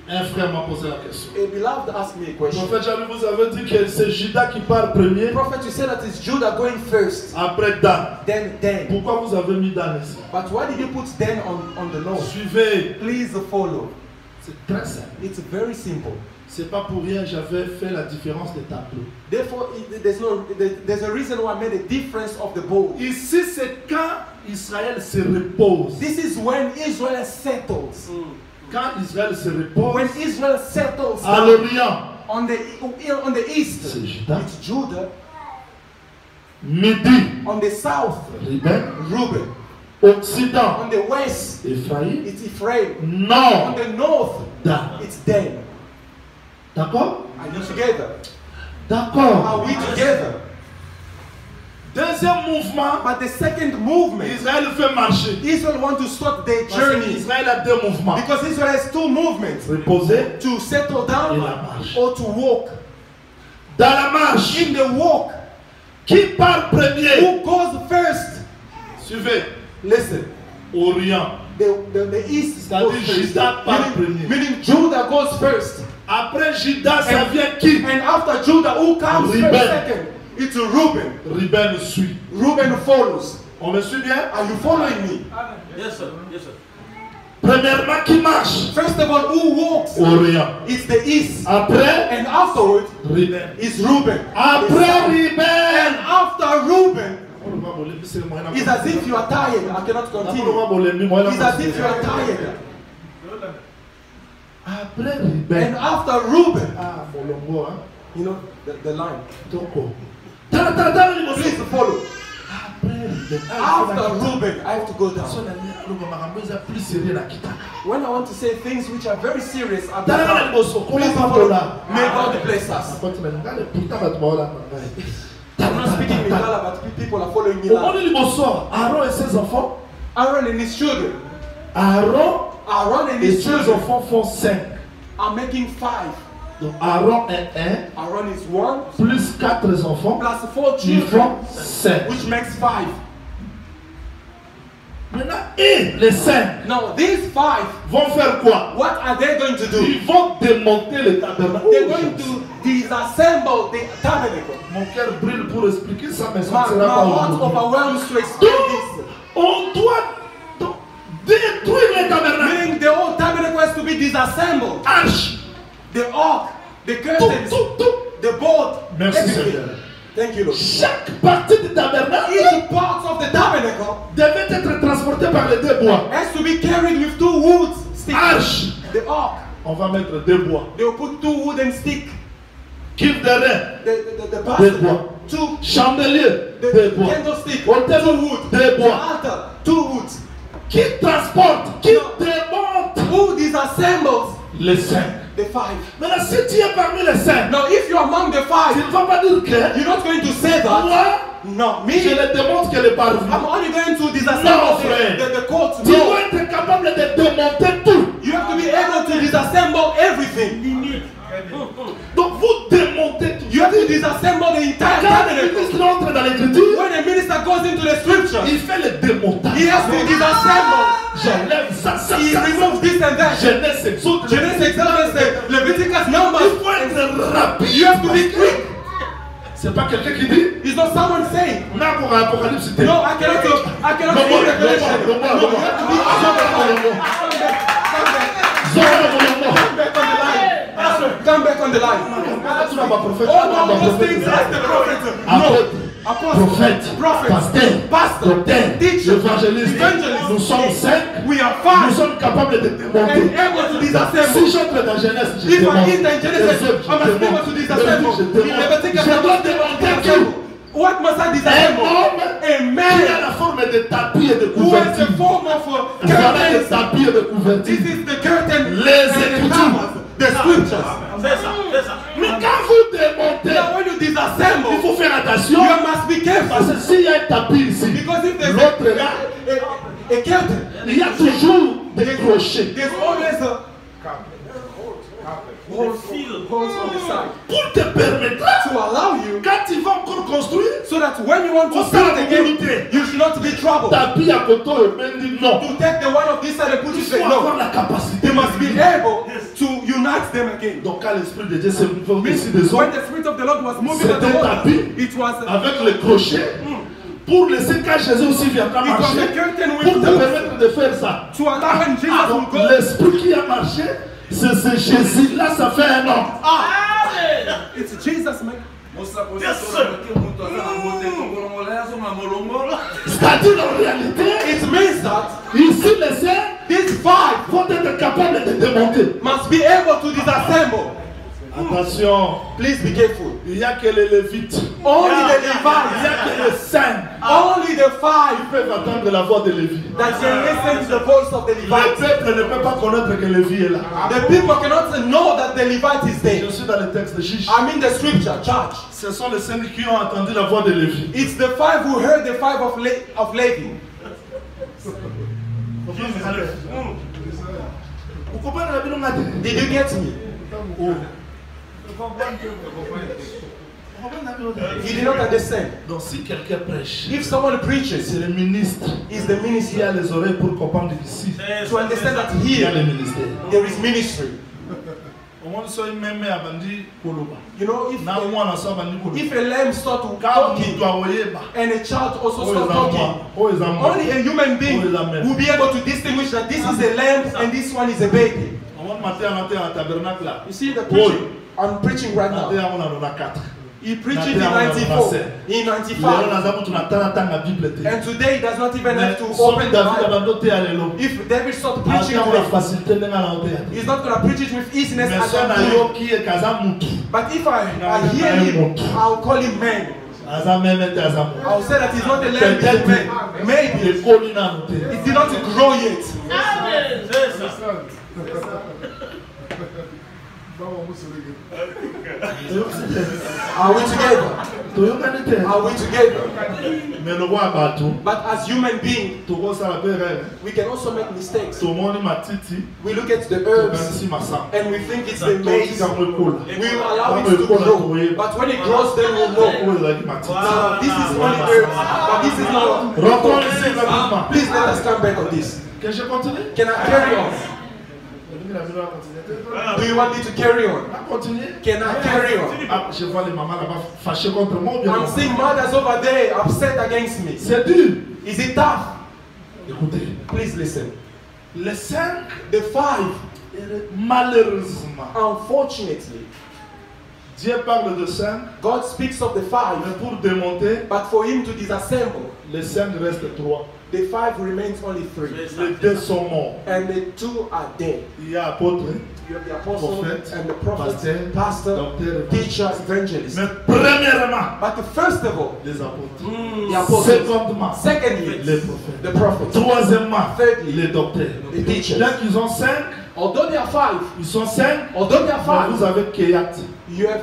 Un frère m'a posé la question. A beloved asked me a Le question. prophète Jean-Louis vous avez dit que c'est Judas qui part premier, Prophet, you said that it's Judah going first, après Dan. then Dan. Pourquoi vous avez mis Dan ici? But why did you put Dan on the nose? Suivez. Please follow. C'est très simple. It's very simple. C'est pas pour rien j'avais fait la différence des tableaux. Therefore, there's a reason why I made a difference of the bowl. Ici, c'est quand Israël se repose. This is when Israel settles. Quand Israël se When repose Israel settles à down l'Orient, on the east, c'est Judas. it's Judah. Midi, On the south, Ruben. Reuben. Occident, On the west, Ephraim. it's Ephraim. On Nord, the north, Dan. it's Dan. D'accord? Are you together? D'accord. Are we together? Deuxième mouvement, But the second movement, Israël fait marcher. Israel want to start their Parce que journey Israël a deux mouvements. because Israel has two movements: Reposer to settle et down la marche. or to walk. Dans la marche, In the walk, qui part premier? who goes first? Suivez. Listen, Orient. the east C'est-à-dire goes first. Judas part premier. Meaning Judah goes first. Après Judas, ça And- vient qui? And after Judah, who comes Reuben. first second? It's Reuben. Ruben suit. Reuben follows. On me suit bien? Are you following me? Yes, sir. Yes, sir. Premièrement, qui marche? First of all, who walks? Orient. It's the east. Après, And afterwards, Ruben. it's Reuben. Après And Ruben. after Reuben, it's as if you are tired. I cannot continue. It's as if you are tired. Après And Ruben. after Reuben, Ah, Molongo, hein? you know, the line. Toko. Tala, Please follow. Après Ruben. After Reuben, I have to go down. Plus sérieux la kitaka. When I want to say things which are very serious, I go Tala down. liboso. Please Comment follow. là? May God bless us. Pourtant bato baola. I'm not speaking Lingala, but people are following me Au now. monde liboso, Aaron et ses enfants. Aaron and his children. Aaron Aaron and et his ses children enfants font 5. are making 5. Donc Aaron est 1, Aaron is 1 plus 4 enfants, plus 4 ils children, font 5. which makes 5. Maintenant, et les 5 Now these 5, vont faire quoi? what are they going to do? Ils vont démonter le tabernacle. They're going to disassemble the tabernacle. Mon cœur brûle pour expliquer ça, mais ça My, ne my sera pas heart aujourd'hui. overwhelms to explain this. On doit donc détruire le tabernacle. Meaning the whole tabernacle has to be disassembled. Arche, The ark, the tout, curtains, tout, tout. the board, Merci everything. Seigneur. Thank you, Lord. Chaque partie du tabernacle Each part of the tabernacle devait être transportée par les deux bois. has to be carried with 2 wood sticks. Arche, The ark, on va mettre deux bois. they will put 2 wooden sticks. Kiff de rein, The deux basket, bois. two chandeliers, the de bois. candlestick, Autel, two wood, de the bois. altar, two wood. Qui transporte, qui démonte Who disassembles les 5? the 5? Maintenant, si tu es parmi les 5, Now, if you're among the tu 5, ne vas pas dire que you're not going to say that. moi, No, je me, les démontre qu'elle est parvenue. I'm only going to No, disassemble friend. the court. Tu No, dois être capable de démonter tout. you have to be able to disassemble everything. Donc vous démontez tout. You have to disassemble the entire Quand le tabernacle. ministre entre dans l'écriture, When a minister goes into the scripture, il fait le démontage. he has to disassemble. J'enlève ça, ça, He ça. removes this and that. Genèse, Exode. Genesis, Exodus, Leviticus, Il Numbers. faut être rapide. You have to be quick. C'est pas quelqu'un qui dit. It's not someone saying, On a pour Apocalypse. c'était- no, I cannot Non, read Revelation. non, non, No, you have to be come back on the line. Tu n'as pas prophète. Oh no, those things as the prophet. No. Apostle, Prophète, prophet, pasteur, docteur, teacher, évangéliste. evangelist. Nous sommes 5. We are Nous 5 sommes capables de and démonter. able to disassemble. Si j'entre dans Genèse, je If I démonte. eat in Genesis, Les autres, I must be able to disassemble. je In démonte. Leviticus, Je dois démonter tout. What must I Un disassemble? homme A qui a man la forme de tapis et de who has the couverture. form of Voilà les curtains. tapis et de couverture. This is the curtain Les and the Écritures. covers, the scriptures. C'est ça, c'est ça. Mais quand vous démontez, Now when you il disassemble, faut faire attention. you must be Parce careful. que s'il y a un tapis ici, Because if there's l'autre est là, a curtain, il y a toujours des crochets. there's always a Holes on the side Pour te permettre, to allow you quand tu vas encore construire, so that when you want to on start s'en again, again, you should not be troubled. tapis à côté et même dit non. To take the one of this side and put Il it faut there. avoir No, la capacité. they must be able to unite them again. Donc quand l'Esprit de Dieu s'est mové ici des When hommes, the Spirit of the Lord was moving at the c'était water, tapis it was avec les crochets, pour laisser quand Jésus aussi viendra it was marcher, a curtain pour with te hooks permettre de faire ça. to allow when Jesus Donc will go. l'Esprit qui a marché, c'est ce Jésus-là, ça fait un homme. It's Jesus, man. C'est-à-dire en réalité, It means that ici les saints these 5 vont être capables de démonter. must be able to disassemble. Attention, Please be careful. il n'y a que les Lévites, Only the il n'y a Levites, que les saints only the 5 qui peuvent attendre la voix de Lévi. that can listen to the voice of the Le Levites. peuple ne peut pas connaître que Lévi est là. The people cannot know that the Levite is there. Je suis dans le texte de Chiche. I'm in the scripture, church. Ce sont les 5 qui ont entendu la voix de Lévi. It's the 5 who heard the 5 of Levi. Vous comprenez la Bible m'a dit? Did you get me? You did not understand. Donc si quelqu'un prêche, If someone preaches, c'est le ministre is the qui ministry. a les oreilles pour comprendre ici. To understand that Il y a here le ministère. there is ministry. Au moins, soit même à bandi koloba. You know, Na moi na so bandi koloba. if a lamb start to Quand talking tu dois oyeba. and a child also Oh, start talking, only a human being will be able to distinguish that this is a lamb and this one is a baby. On va matin en tabernacle là. You see the preaching? I'm preaching right Na now. te on a 4. He preached it in 94, in Lelo 95, nazamu tunatana tanga Bible te. and today he does not even have to Mais open soki the David Bible. abando te alelo. If David starts preaching Ata la today, facilité ndenge na ote. he's not going to preach it with easiness Mais as so na I'm yo doing. ki e kaza mutu. But if I hear him, I'll call him man. Aza meme te aza mutu. I'll say that he's not a lamb, he's a man. Maybe Il koli na te. it did not grow yet. C'est ça. Are we together? Toyokani te. Are we together? Mais le roi bato. But as human beings, Tokosala pe rêve. we can also make mistakes. Tomoni matiti. We look at the herbs Tokanisi masamba. and we think it's the maize. Totika mwekola. We will allow it to grow. But when it grows, then we'll know. Oyo ezalaki matiti. Now, this is only herbs, but this is not. Rentrons ici rapidement. Please let us come back on this. Que je continue? Can I carry on? Do you want me to carry on? On continue? Can I carry on? Ah, je vois les mamans là-bas fâchées contre moi ou bien I'm non? seeing mothers over there upset against me. C'est dur. Is it tough? Écoutez, Please listen. les 5, The 5, malheureusement, unfortunately, Dieu parle de 5, God speaks of the mais 5, pour démonter, but for him to disassemble, les 5 restent 3. the 5 remains only 3. Les 2 sont morts. And the 2 are dead. Il y a apôtre, You have the apostle prophète, and the prophet, pasteur, pastor, docteur, teacher, evangelist. mais premièrement, But first of all, les apôtres. the apostles. Secondement, Secondly, les prophètes. the prophet. Troisièmement, Thirdly, les docteurs. the teachers. Bien qu'ils ont 5, Although they are 5, ils sont 5, although they are mais 5, vous avez Kéat, you have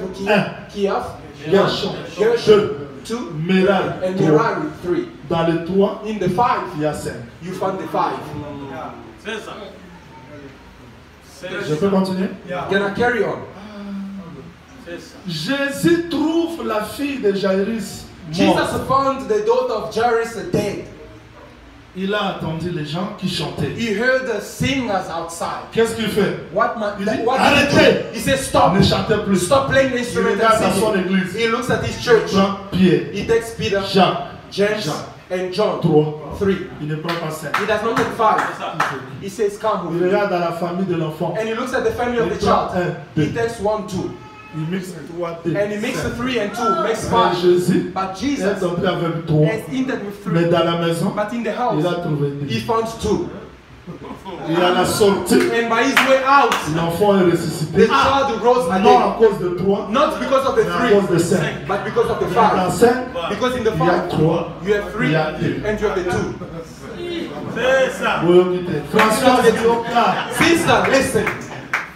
Kiev, Gershon, Gershon, 2, 2, Merari, and 3. Merari, 3. Dans les 3, In the 5, il y a 5. you find the 5. C'est ça. Je peux continuer? Can I carry on? C'est ça. Jésus trouve la fille de Jairus morte. Jesus found the daughter of Jairus dead. Il a attendu les gens qui chantaient. He heard the singers outside. Qu'est-ce qu'il fait? What man? Il dit, What arrêtez! did he do? He said, stop. Ne chantez plus. Stop playing the Il instrument regarde à and son singing. église. He looks at his Il church. prend Pierre, He takes Peter, Jacques, James, Jean. and John. 3. 3. Il ne prend pas 5. He does not take 5. C'est ça. He says, come Il with me. regarde à la famille de l'enfant. And he looks at the family of Il the prend child. 1, He 2. takes 1, 2. Il mixe 3, 2. And he makes the 3 and 2, makes Mais 5. Jésus But est Jesus entré avec 3. has entered with Mais 3. dans la maison, But in the il house, a trouvé he 2. found 2. Et à la sortie, And by his way out, l'enfant est the ressuscité. child rose Non à again. cause de 3, Not because of the mais à cause de 3, 5. but because of the Dans 5. 5, Because in the il y a 5, 3. you have 3 Il y a 2. and you have the 2. C'est ça. François Edioka, Sister, listen.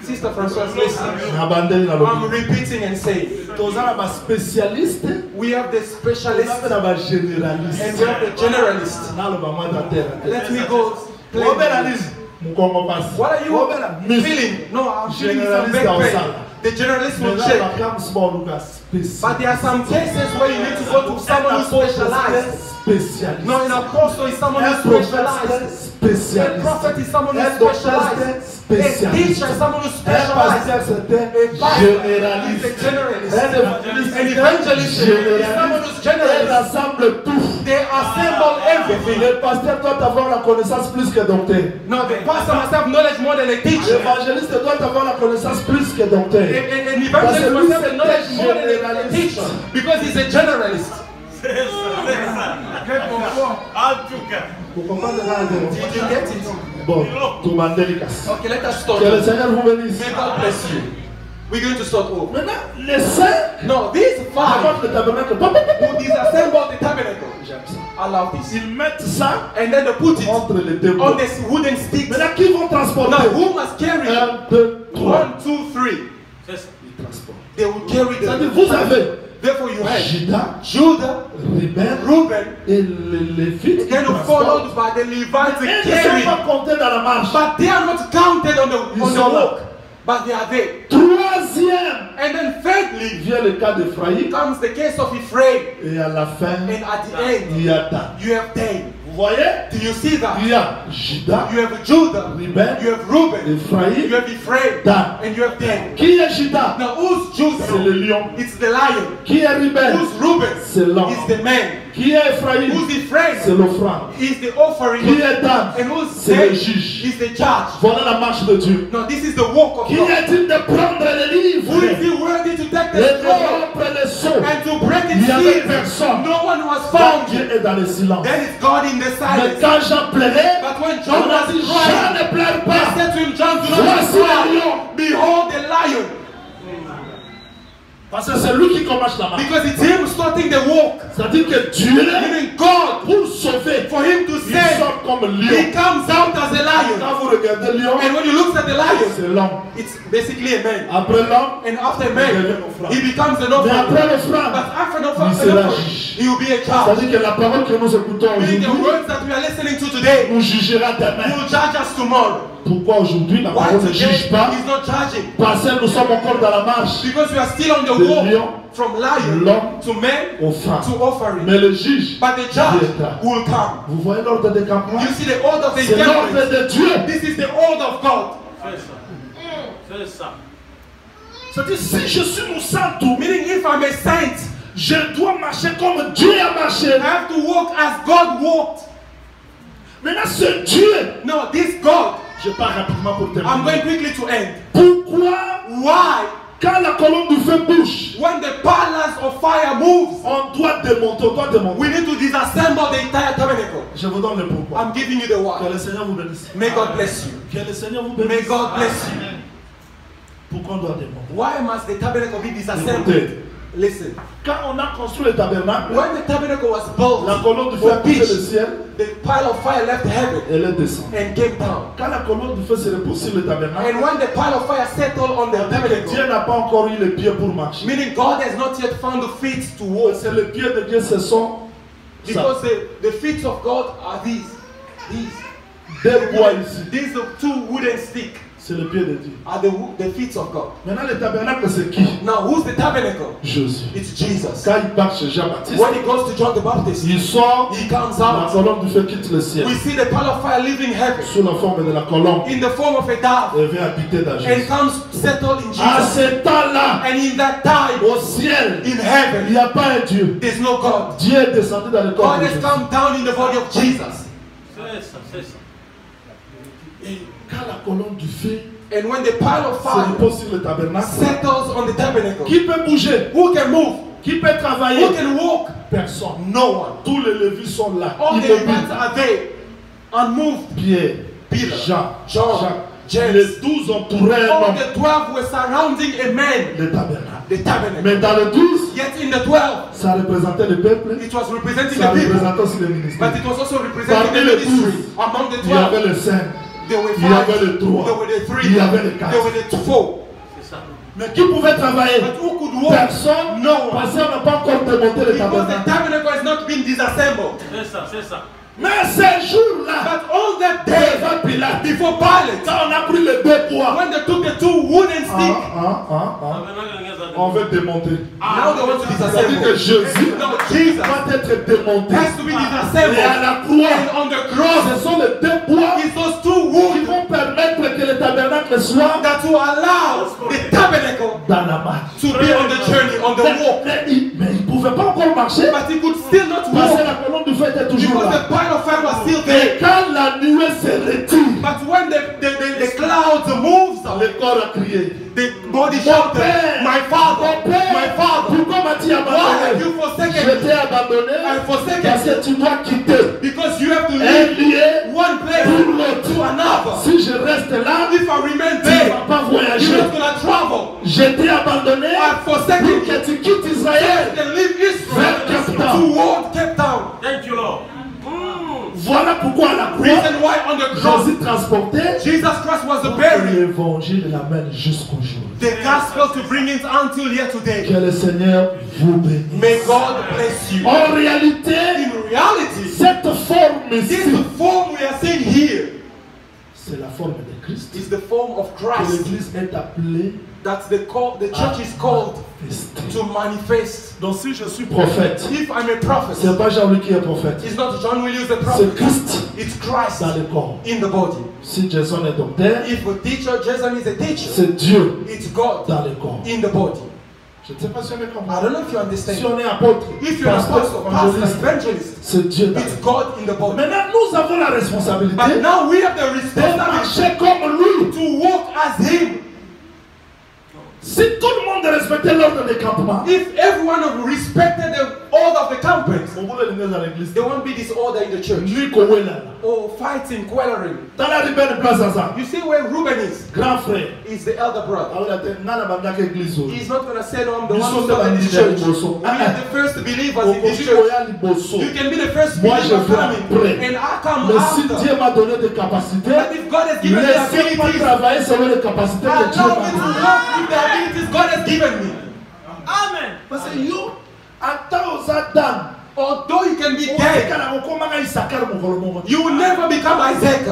Sister Françoise, listen. Nabandeli na I'm lobi. repeating and saying, Toza na ba spécialiste, we have the specialist toza na ba and généraliste. we have the generalist. Na lo ba mwanda terre. Let me go play. Obela lise, mukongo pasi. What are you Obela miss. feeling? No, I'm feeling some Generalist back pain. outside. The generalist will Mais là check. ba kam small luka spécialiste. But there are some cases where you need to go to someone who's specialized. Spécialiste. No, an apostle is someone Un who's prophète specialized. A spécialiste. prophet is someone Un who's docteur specialized. A spécialiste. teacher is someone who's Un specialized. pasteur c'était A pastor is généraliste. a generalist. Un évangéliste An c'était evangelist is someone généraliste. who's Elle generalist. rassemble tout. They assemble everything. Le pasteur doit avoir la connaissance plus que docteur. No, the pastor must have knowledge more than a teacher. L'évangéliste doit avoir la connaissance plus que docteur. An evangelist must have the knowledge more than a teacher because he's a generalist. C'est ça. C'est ça. En tout cas. Vous comprenez la Did you get it? Bon, tout le monde délicat. Okay, let us start. Que le over. Seigneur vous bénisse. May God bless you. We're going to start over. Maintenant, les saints, No, these 5 avant le tabernacle, who disassemble the tabernacle. j'aime ça. Allow this. Ils mettent ça And then they put it entre les deux on bois. this wooden stick. Maintenant, qui vont transporter? Now, who must carry 1, 2, 3. 1, 2, 3? C'est ça. Ils transportent. They will carry C'est-à-dire, the. vous avez Therefore, you have Judas, Judah, Ruben Reuben, et les Lévites qui then transportent. followed by the Levites Ils ne sont carrying. pas comptés dans la marche. But they are not counted on the Ils sont là. walk. But they are there. Troisième, And then thirdly vient le cas d'Ephraïm. comes the case of Ephraim. Et à la fin, And at the end, il y a Dan. you have Dan. Vous voyez? Do you see that? Il y a Judas, You have Judah, Ruben, you have Reuben, you Ephraïm, have Ephraim, Dan. and you have Dan. Qui est Judas? Now, who's C'est le Judah? lion. It's the lion. Qui est Ruben? Who's Reuben? C'est l'homme. It's the man. Qui est Ephraïm? Who's C'est Ephraim? l'offrande. Is the offering. Qui est Dan? And who's C'est Dan? le juge. Is the judge. Voilà la marche de Dieu. Now, this is the work of Qui God. est-il de prendre les livres Who is he worthy to take et the de scroll rompre les sceaux? and to break Il n'y avait its seals? personne. No one was Quand found. Dieu est dans le silence. Then it's God in the Mais silence. quand Jean plairait, But when on John a was dit, Jean crying, ne pleure they pas. said to him, John, do not Voici le cry. lion. Behold the lion. Parce que c'est lui qui commence la marche. Because it's him starting the walk. C'est-à-dire que Dieu, Meaning God, pour sauver, for him to il save, sort comme he lion. comes out as a lion. Quand vous regardez le lion, And when you look at the lion, c'est l'homme. it's basically a man. Après l'homme, And after man, he becomes an mais offering. après le But frère, after il an offering, sera juge. he will be a judge. C'est-à-dire que la parole que nous écoutons Meaning the aujourd'hui words that we are listening to today nous jugera will demain. judge us tomorrow. Pourquoi aujourd'hui la Why parole ne today juge pas? he's not judging? Parce que nous sommes encore dans la marche Because we are still on the de walk lion from lion l'homme to man au frère. to offering. Mais le juge But the judge viendra. will come. Vous voyez l'ordre des campements? You see the order of the C'est l'ordre encampment. de Dieu. This is the order of God. C'est ça. C'est ça. C'est-à-dire si je suis mon saint tout, Meaning if I'm a saint, je dois marcher comme Dieu a marché. I have to walk as God walked. Maintenant ce Dieu, No, this God, je pars rapidement pour I'm terminer. going quickly to end. Pourquoi Why Quand la colonne du feu bouge, when the pillars of fire moves, on doit démonter, we need to disassemble the entire tabernacle. Je vous donne le pourquoi. I'm giving you the why. Que le Seigneur vous bénisse. May God bless you. Que le Seigneur vous May bénisse. God bless you. Pourquoi on doit démonter? Why must the tabernacle be disassembled? Écoutez. Listen. Quand on a construit le tabernacle, When the tabernacle was built, la colonne du feu a quitté le ciel the pile of fire left heaven et elle est descendue. and came down. Quand la colonne du feu s'est reposée sur le tabernacle, And when the pile of fire settled on the tabernacle, Dieu n'a pas encore eu les pieds pour marcher. meaning God has not yet found the feet to walk. C'est les pieds de Dieu, ce sont Because the feet of God are these. deux bois ici. These are two wooden sticks. C'est le pied de Dieu. Are the feet of God. Maintenant, le tabernacle, c'est qui? Now, who's the tabernacle? Jésus. It's Jesus. Quand il part chez Jean-Baptiste, When he goes to John the Baptist, il sort, he comes la out. colonne du feu quitte le ciel. We see the pile of fire leaving heaven Sous la forme de la colonne, in the form of a dove elle vient habiter dans and Jésus. comes settled in À Jesus. ce temps-là, And in that time, au ciel, in il heaven, n'y a pas un Dieu. there's no God. Dieu est descendu dans le corps God de has Jésus. come down in the body of Jesus. C'est ça, c'est ça. Et quand la colonne du feu And when the pile of se fire repose sur le tabernacle, settles on the tabernacle, qui peut bouger? who can move? Qui peut travailler? Who can walk? Personne. No one. Tous les Lévites sont là. All the Immobiles. Levites are there, unmoved. Pierre, Peter, Jean, John, Jacques. James. Les 12 entouraient un All homme. the 12 were surrounding a man, Le tabernacle. the tabernacle. Mais dans le 12, Yet in the 12, ça représentait le peuple, it was representing ça the people, représentait aussi le ministère. but it was also representing Parmi the les ministry. 12, Among the il y avait 12, les 5, there were il y avait 5, les 3, there were the 3, il y avait les 4. there were the 4. C'est ça. Mais qui pouvait travailler? But who could walk? Personne. No one. Parce qu'on n'a pas encore démonté le Because the tabernacle. tabernacle has not been disassembled. C'est ça, c'est ça. Mais ces jours-là, But on that day, devant Pilate, before Pilate, quand on a pris les deux bois, when they took the two wooden sticks, on veut démonter. now they want to C'est-à-dire que disassemble. Jésus No, Jesus doit être démonté. has to be Et à disassembled. la croix, And on the cross, ce sont les deux bois it's those two qui wood vont permettre que le tabernacle soit that will allow the tabernacle dans la marche. to be on the journey, on the walk. Mais il ne pouvait pas encore marcher But he could still not parce que walk la colonne du feu était toujours because là. the pile of fire was still Et there. quand la nuée se retire, But when the clouds moves, le corps a crié. the body Mon shouted, père, my father, mon père, my father, pourquoi m'as-tu why have abandonné? you Je forsaken t'ai me? abandonné I forsaken parce que tu dois quitter Because you have to un leave lieu one place pour l'autre. to another. Si je reste là, If I remain tu ne there, vas pas you're voyager. not gonna travel. Je t'ai abandonné I've forsaken pour you. que tu quittes Israël. And leave Israel Vers Cape Town. toward Cape Town. Thank you, Lord. Voilà pourquoi à la croix, Reason why on the cross, Jésus transportait Jesus Christ was pour que buried. l'évangile l'amène jusqu'au jour. The gospel to bring it until here today. Que le Seigneur vous bénisse. May God bless you. En réalité, In reality, cette forme this ici, form we are seeing here c'est la forme de Christ. is the form of Que Christ l'Église est appelée that the church is called manifester. to manifest. Donc si je suis prophète, If I'm a prophet, c'est pas Jean-Louis qui est prophète. it's not John Williams the C'est prophet. Christ It's Christ dans le corps. in the body. Si Jason est docteur, If a teacher, Jason is a teacher, c'est Dieu it's God dans le corps. in the body. Je ne sais pas si on est comme I don't know if you understand. Si on est apôtre, If you're a pastor, evangelist, c'est Dieu dans le it's corps. God in the body. Maintenant, nous avons la responsabilité But now we have the de responsibility marcher comme lui. to walk as Him. Si tout le monde respectait l'ordre des campements, If everyone respected the order of the campaign, on voulait l'unir dans l'église. there won't be disorder in the church. Lui, Kowela, Or fighting, quarreling. dans la rivière de Place Zaza, You see where Reuben is? grand frère, He's the elder brother. alors la tête, n'a la bandaka église. He's not going to say, no, I'm the Nous one sommes who's dans la in this leader church. liboso. We are the first believers in this Okoki church. Koya liboso. You can be the first Moi, je believer viens après. coming, and I come Mais si after. Dieu m'a donné des capacités, But if God has given me the laissez-moi abilities, travailler selon les capacités que Dieu allow me m'a to données. walk with the abilities God has given me. Amen. Parce que yo, ata oza dan. Although you can be dead, Osekala okomaka Isakar mokolo. you will never become Isaac.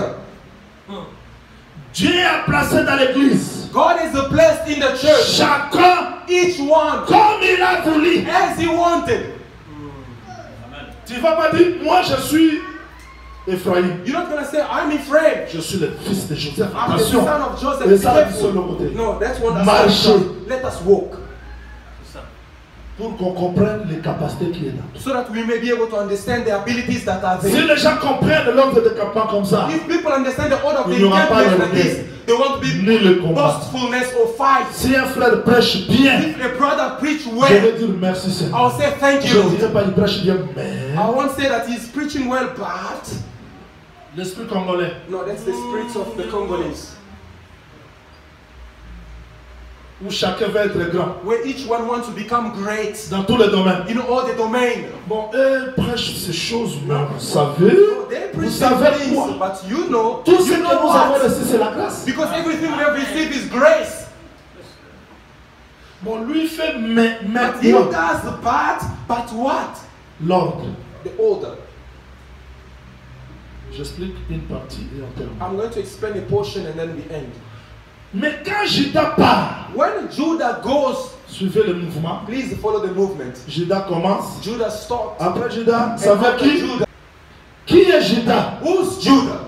Dieu a placé dans l'église God is placed in the church, chacun each one comme il a voulu. as He wanted. Tu vas pas dire, moi je suis Ephraim. You're not going to say, I'm Ephraim. Je suis le fils de Joseph. I'm the Attention. son of Joseph. Et Be ça, c'est sur le careful. côté. No, that's one Marcher. side. Let us walk. Pour qu'on comprenne les capacités qui est là. So that we may be able to understand the abilities that are Si there. les gens comprennent l'ordre de campagne comme ça, If people understand the order of the il n'y aura pas encampment de like this, they won't ni be le combat. boastfulness or fight. Si un frère prêche bien, If a brother preach je well, vais dire merci Seigneur. I'll say thank Je ne you. dirai pas il prêche bien, mais I won't say that he's preaching well, but l'esprit congolais, no, that's the spirit of the Congolese, où chacun veut être grand where each one wants to become great dans tous les domaines. in all the domain. Bon, eux prêchent ces choses, mais vous savez, They vous preach savez things, quoi? but you know, Tout ce you que know nous avons what? reçu, c'est la grâce. Because everything we have received is grace. Bon, lui fait mais But he quoi? does the part, but what? L'ordre. The order. J'explique une partie et on termine. I'm going to explain a portion and then we end. Mais quand Judas part, When Judah goes, suivez le mouvement. please follow the movement. Judas commence. Judah stopped. Après Judas, And ça veut after qui? Judah, Qui est Judas? who's Judah?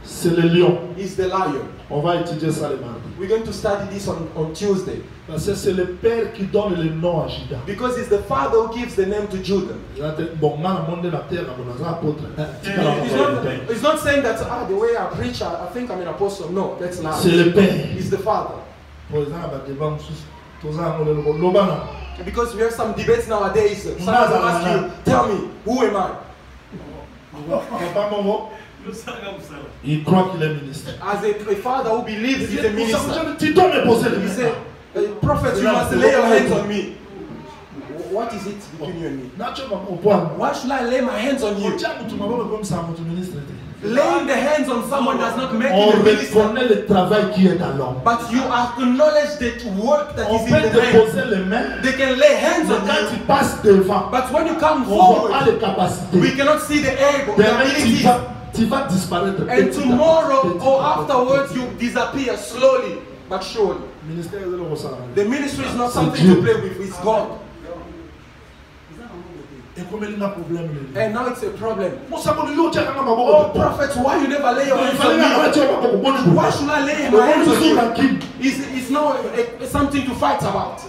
C'est le lion. Is the lion. On va étudier ça le mardi. We're going to study this on Tuesday. Parce que c'est le père qui donne le nom à Judas. Because it's the father who gives the name to Judah. Bon, moi, le monde de la terre, on a un apôtre. It's not saying that the way I preach, I think I'm an apostle. No, that's not. C'est le père. It's the father. Pour exemple, devant tous les lobana. Because we have some debates nowadays. Someone will ask you, tell me, who am I? Papa Momo, il croit qu'il est ministre. As a father who believes he's a minister. Tu dois me poser le He ministère. said, prophet, you must lay your hands on me. What is it between you and me? Why should I lay my hands on you? Laying the hands on someone does not make On him a minister. reconnaît le travail qui est dans l'homme. But you acknowledge the work that On is peut in the te man. poser les mains, They can lay hands mais on quand you. tu passes devant, But when you come on voit pas forward, les capacités. we cannot see the able, the Demain, abilities. tu vas disparaître. And petit à tomorrow petit, or petit à afterwards, petit. you disappear slowly but surely. Ministère de l'Europe. The ministry is not C'est something Dieu. to play with, it's God. Et comme il y a un problème, And now it's a problem. Mon sabon, il y a un Oh, prophet, why you never lay your hands on me? Why should I lay my hands on you? It's not something to fight about.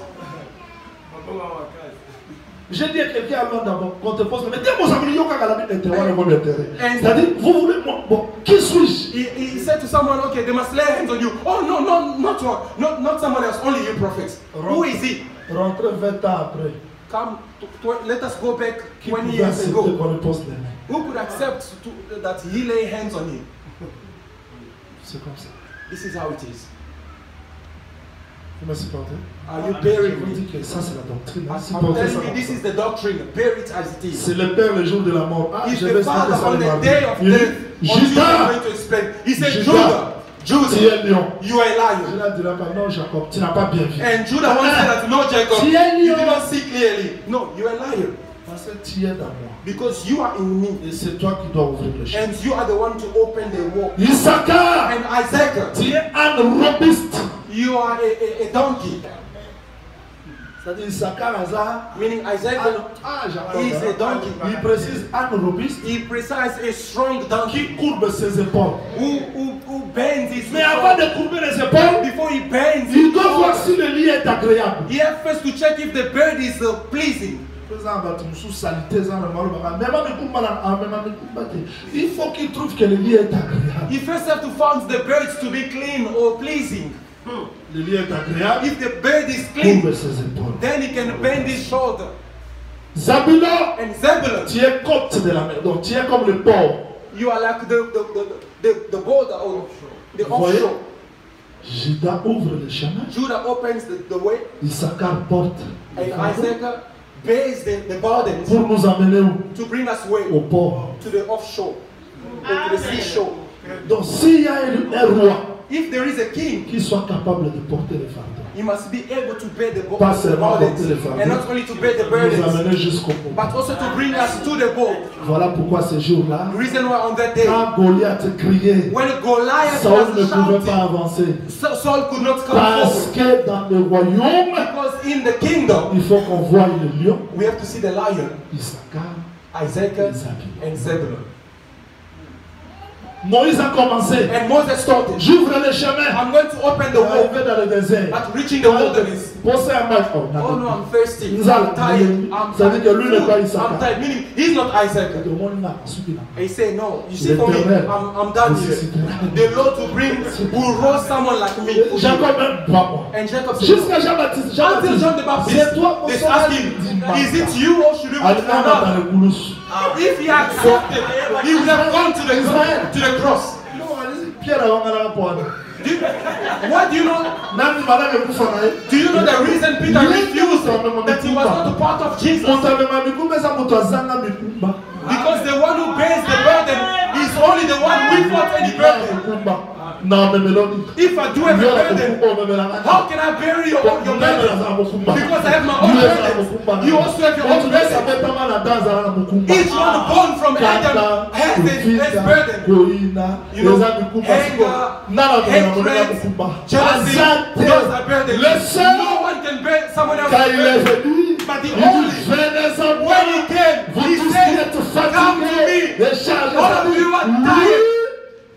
J'ai dit à quelqu'un avant d'abord, qu'on te pose, mais dis mon sabon, il y a un intérêt. C'est-à-dire, vous voulez, bon, qui suis-je? He said to someone, okay, they must lay hands on you. Oh, no, not one. Not someone else, only you, prophets. Who is he? Rentrez 20 ans après. Come, let us go back Qui 20 pouvait years accepter ago. qu'on lui pose les mains? Who could accept that he lay hands on him? C'est comme ça. This is how it is. Vous me supportez? Are you Je bearing vous me? dis que ça c'est la doctrine. I'm Supportez ça. telling you, this is the doctrine. Bear it as it is. C'est le Père le jour de la mort. Ah, He's je the vais father expliquer ça on le the mardi. day of Il dit, death. On Tuesday, I'm Judas, going to explain. He said, Judas, Judah, tu es lion. you are a lion. Judas dira pas, non Jacob, tu n'as pas bien vu. And Judah once said that, no, Jacob, Tu es you lion. did not see clearly. No, you are a lion. Parce que tu es dans moi. Because you are in me. Et c'est toi qui dois ouvrir le chemin. And you are the one to open the wall. Issachar, And Isaac, tu es un robuste. you are a donkey. C'est-à-dire Issachar Hazar, Meaning Isaac is a donkey. Il précise un robuste He precises a strong donkey qui courbe ses épaules. who bends his Mais avant de courber les épaules, before he bends il doit voir his si le lit est agréable. he has first to check if the bird is pleasing. Il faut qu'il trouve que le lit est agréable. He first have to find the birds to be clean or pleasing. Le lit est agréable. If the bird is clean, Courbe ses épaules. then he can bend his shoulder. Zabulon, And Zebulun, tu es côte de la mer. Donc tu es comme le port. you are like the border or the Voyez? offshore. Judas ouvre le chemin. Judah opens the way, Issachar porte. and Isaac bears the burden Pour nous amener où? to bring us way Au port. to the offshore or to the seashore. Donc s'il y a un roi If there is a king, qui soit capable de porter le fardeau, he must be able to bear the pas seulement porter le burdens, fardeau, and not only to bear the nous burdens, amener jusqu'au port. but also to bring us to the boat. Voilà pourquoi ce jour-là, The reason why on that day, quand Goliath criait, when Goliath Saul ne was pouvait pas shouting, avancer. Saul could not come Parce forward. que dans le royaume, Because in the kingdom, il faut qu'on voie le lion, we have to see the lion, Issachar, Isaac, et Zabulon. and Zebulun. Moïse a commencé. And Moses started. J'ouvre le chemin. I'm going to open the wall. Arrivé dans le désert. At reaching the wilderness. Posez un match. Oh no, I'm thirsty. Nzala. I'm tired. I'm Ça veut dire que lui n'est pas tired. Isaac. I'm tired. Meaning, he's not Isaac. And he said, no, you see for me, I'm done here. The Lord will raise someone like me. Jacob même pas moi. And Jacob said, Jusqu'à Jean-Baptiste. until John the Baptist, they asked him, is it you or should we wait for another? If he had accepted, he would have gone to the cross. What do you know? Do you know the reason Peter refused that he was not a part of Jesus? Because the one who bears the burden is only the one without any burden. If I do have a burden, how can I bear your burden? Because I have my own burden. You also have your own burden. Each one born from Adam has his burden. You know, anger, hatred, jealousy, those are burdens. No one can bear someone else's burden. But the only, when he came, he said, come to me, all of you are tired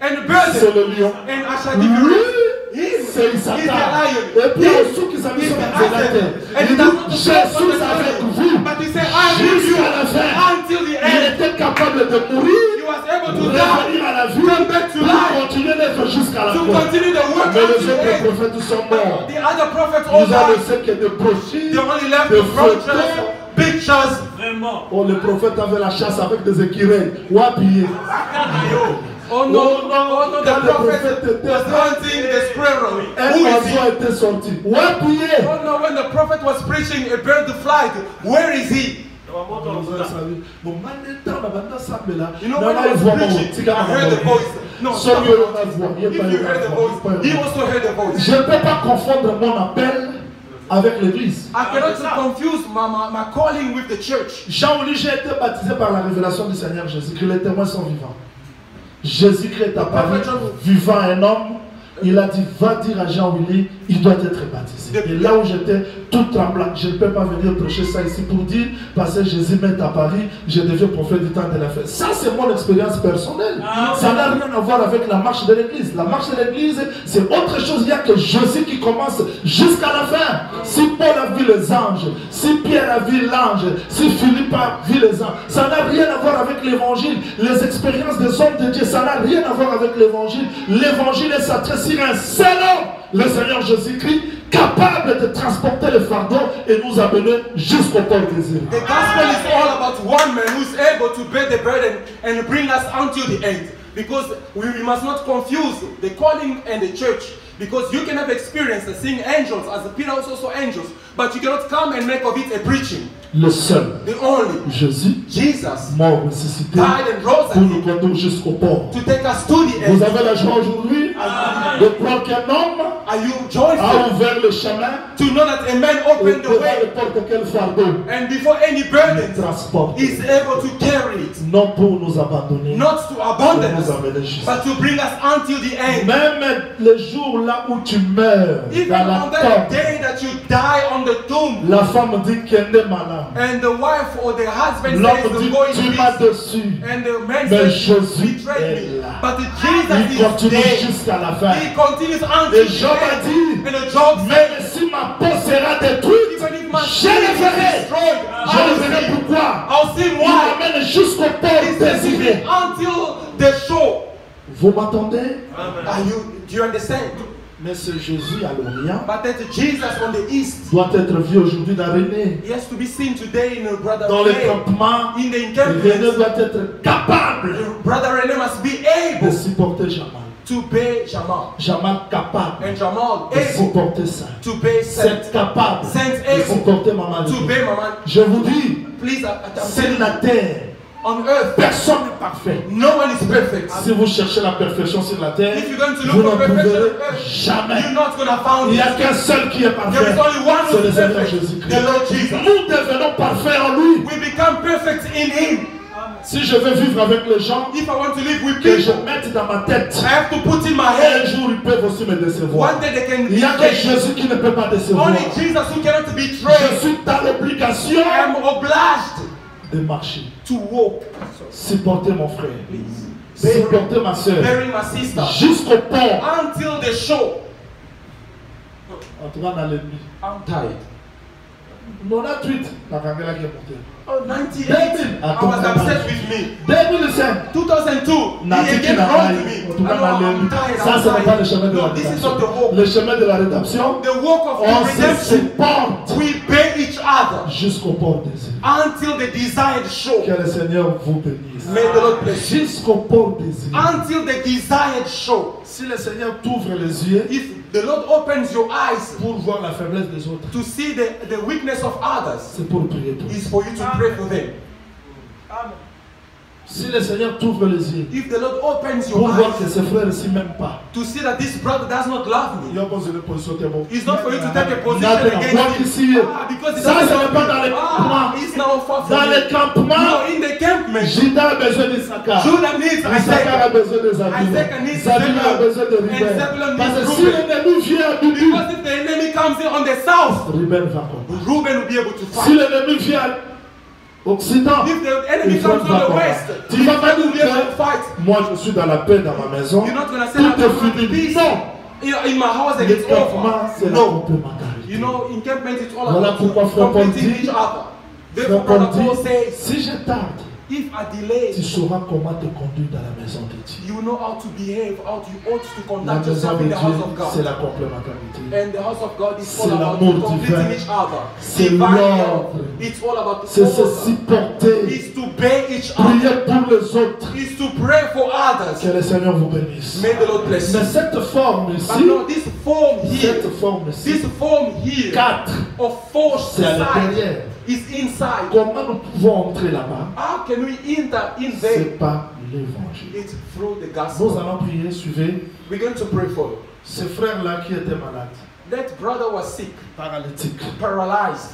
and burdened, and I shall give you rest. He's the lion. He's the asset. And he does not Jésus avec vous. But he said, I am with you until the end. He was able to die, come back to life, to continue the work until the end. The other prophets all died. They only left the vultures, pictures. Oh, le prophète avait la chasse avec des écureuils. Ou habillé. Oh no, the prophet was hunting the squirrel. Who is he? Oh no, when the prophet was preaching, a bird flight. Where is he? You know, when I was preaching, I heard the voice. No, stop. If you heard the voice, he also heard the voice. Je ne peux pas confondre mon appel avec l'église. I cannot confuse my calling with the church. Jean-Olivier a été baptisé par la révélation du Seigneur Jésus, que les témoins sont vivants. Jésus-Christ est apparu, vivant un homme. Il a dit, va dire à Jean-Willy, il doit être baptisé. Et là où j'étais tout tremblant, je ne peux pas venir prêcher ça ici pour dire, parce que Jésus m'est à Paris, je deviens prophète du temps de la fête. Ça, c'est mon expérience personnelle. Ça n'a rien à voir avec la marche de l'église. La marche de l'église, c'est autre chose. Il n'y a que Jésus qui commence jusqu'à la fin. Si Paul a vu les anges, si Pierre a vu l'ange, si Philippe a vu les anges, ça n'a rien à voir avec l'évangile. Les expériences des hommes de Dieu, ça n'a rien à voir avec l'évangile. L'évangile est s'adresse sur un seul homme, le Seigneur Jésus-Christ, capable de transporter le fardeau et nous amener jusqu'au port désiré. The gospel is all about one man who is able to bear the burden and bring us until the end. Because we must not confuse the calling and the church. Because you can have experience of seeing angels, as Peter also saw angels, but you cannot come and make of it a preaching. Le seul, the only, Jésus, Jesus, mort, ressuscité, died and rose pour nous conduire jusqu'au port. To take us to the end. Vous avez la joie aujourd'hui de croire qu'un homme a ouvert le chemin to know that a man opened the way quel fardeau and before any burden transporte is able to carry it. Non pour nous abandonner, not to abandon us, but to bring us until the end. Même le jour là où tu meurs, even dans la on that day that you die on the tomb, la femme dit qu'elle est malade. And the wife or the husband says l'homme dit tu m'as dessus. And the man mais says Jésus betrayed me. là. But Jesus il continue is jusqu'à la fin. He continues until et Job a dit, même si ma peau sera détruite, je le verrai. Je le verrai pourquoi. Il m'amène jusqu'au port désiré. Until the shore. Vous m'entendez? Do you understand? Mais ce Jésus à l'Orient Jesus on the east doit être vu aujourd'hui dans René. He has to be seen today in Brother dans les campements, René doit être capable Brother René must be able de supporter Jamal. To bear Jamal. Jamal capable and Jamal de supporter ça. To bear Saint capable de supporter Maman. To bear Maman. Je vous dis, please, c'est la terre. On earth, personne n'est parfait. No one is perfect. Si vous cherchez la perfection sur la terre, vous n'en trouverez jamais. Il n'y a qu'un seul qui est parfait. C'est le Seigneur Jésus-Christ. Nous devenons parfaits en lui. We become perfect in Him. Si je veux vivre avec les gens, if I want to live with que people, je mette dans ma tête, I have to put in my head. Un jour ils peuvent aussi me décevoir. One day they can Il n'y a que Jésus qui ne peut pas décevoir. Only Jesus who cannot betray. Je suis dans l'obligation. I am obliged de marcher. To walk. Supporter mon frère. Please. supporter ma soeur burying my sister, jusqu'au port. until the show. En tout cas, dans l'ennemi. I'm tired. 98, la caméra qui est montée. Oh, 98. I was upset with me. 2005. 2002. He again wronged me. En tout cas, I dans know, l'ennemi. I'm tired, Ça, I'm ce n'est pas le tired. chemin de la No, this is not the rédemption. walk. Le chemin de la rédemption, The walk of on se redemption. supporte We bear each other jusqu'au port désir. until the desired show. Que le Seigneur vous bénisse. May the Lord bless you. Jusqu'au port désir. Until the desired show. Si le Seigneur t'ouvre les yeux If the Lord opens your eyes pour voir la faiblesse des autres, to see the weakness of others, c'est pour prier pour eux. is for you to pray for them. Si le Seigneur t'ouvre les yeux If the Lord opens pour your voir que eyes ses frères ne s'y m'aiment pas, to see that this brother does not love il me, y a pas une position qui est bonne. it's not for you to take a position Moi against ici, him. Because it ça doesn't ce n'est love pas dans me. les campements. It's now far from Dans me. les campements, No, in the campment, Judas a besoin d'Issachar. Judah needs Issachar a Isaac. besoin de Zabulon. Isaac needs Zabulon a Zebulun. besoin de And Ruben. Zebulun Parce que needs si Reuben. l'ennemi vient à Dudu, Because if the enemy comes in on the south, Ruben va combattre. Reuben will be able to Si fight. l'ennemi vient à Occident, If the enemy Ephraim comes va on the combattre. west, Tu vas pas Ephraim will nous be able to dire, fight. moi je suis dans la paix dans ma maison, You're not going to say tout that est I'm fini. peace Non, in my house and les it's campements, over. c'est la No. complémentarité. You know, in campment it's all Voilà about pourquoi Frère Paul completing dit, each other. Frère Therefore, Paul Brother Paul dit, says, si je tarde, if I delay, tu sauras comment te conduire dans la maison de Dieu. you know how to behave, how you ought to La conduct maison yourself de in the house Dieu, of c'est God. la complémentarité. And the house of God is C'est all about l'amour completing divin. each other. C'est Divine l'ordre. love. It's all about C'est se order. supporter, It's to bear each other. prier pour les autres. It's to pray for others. Que le Seigneur vous bénisse. May the Lord bless you. Mais cette forme But ici, no, this form here, cette forme ici, this form here 4, of force c'est à side l'intérieur. is inside. Comment nous pouvons entrer là-bas? How can we enter in there? C'est par l'évangile. It's through the Nous gospel. allons prier, suivez. We're going to pray for you. Ce frère-là qui était malade, That brother was sick, paralytique. paralyzed,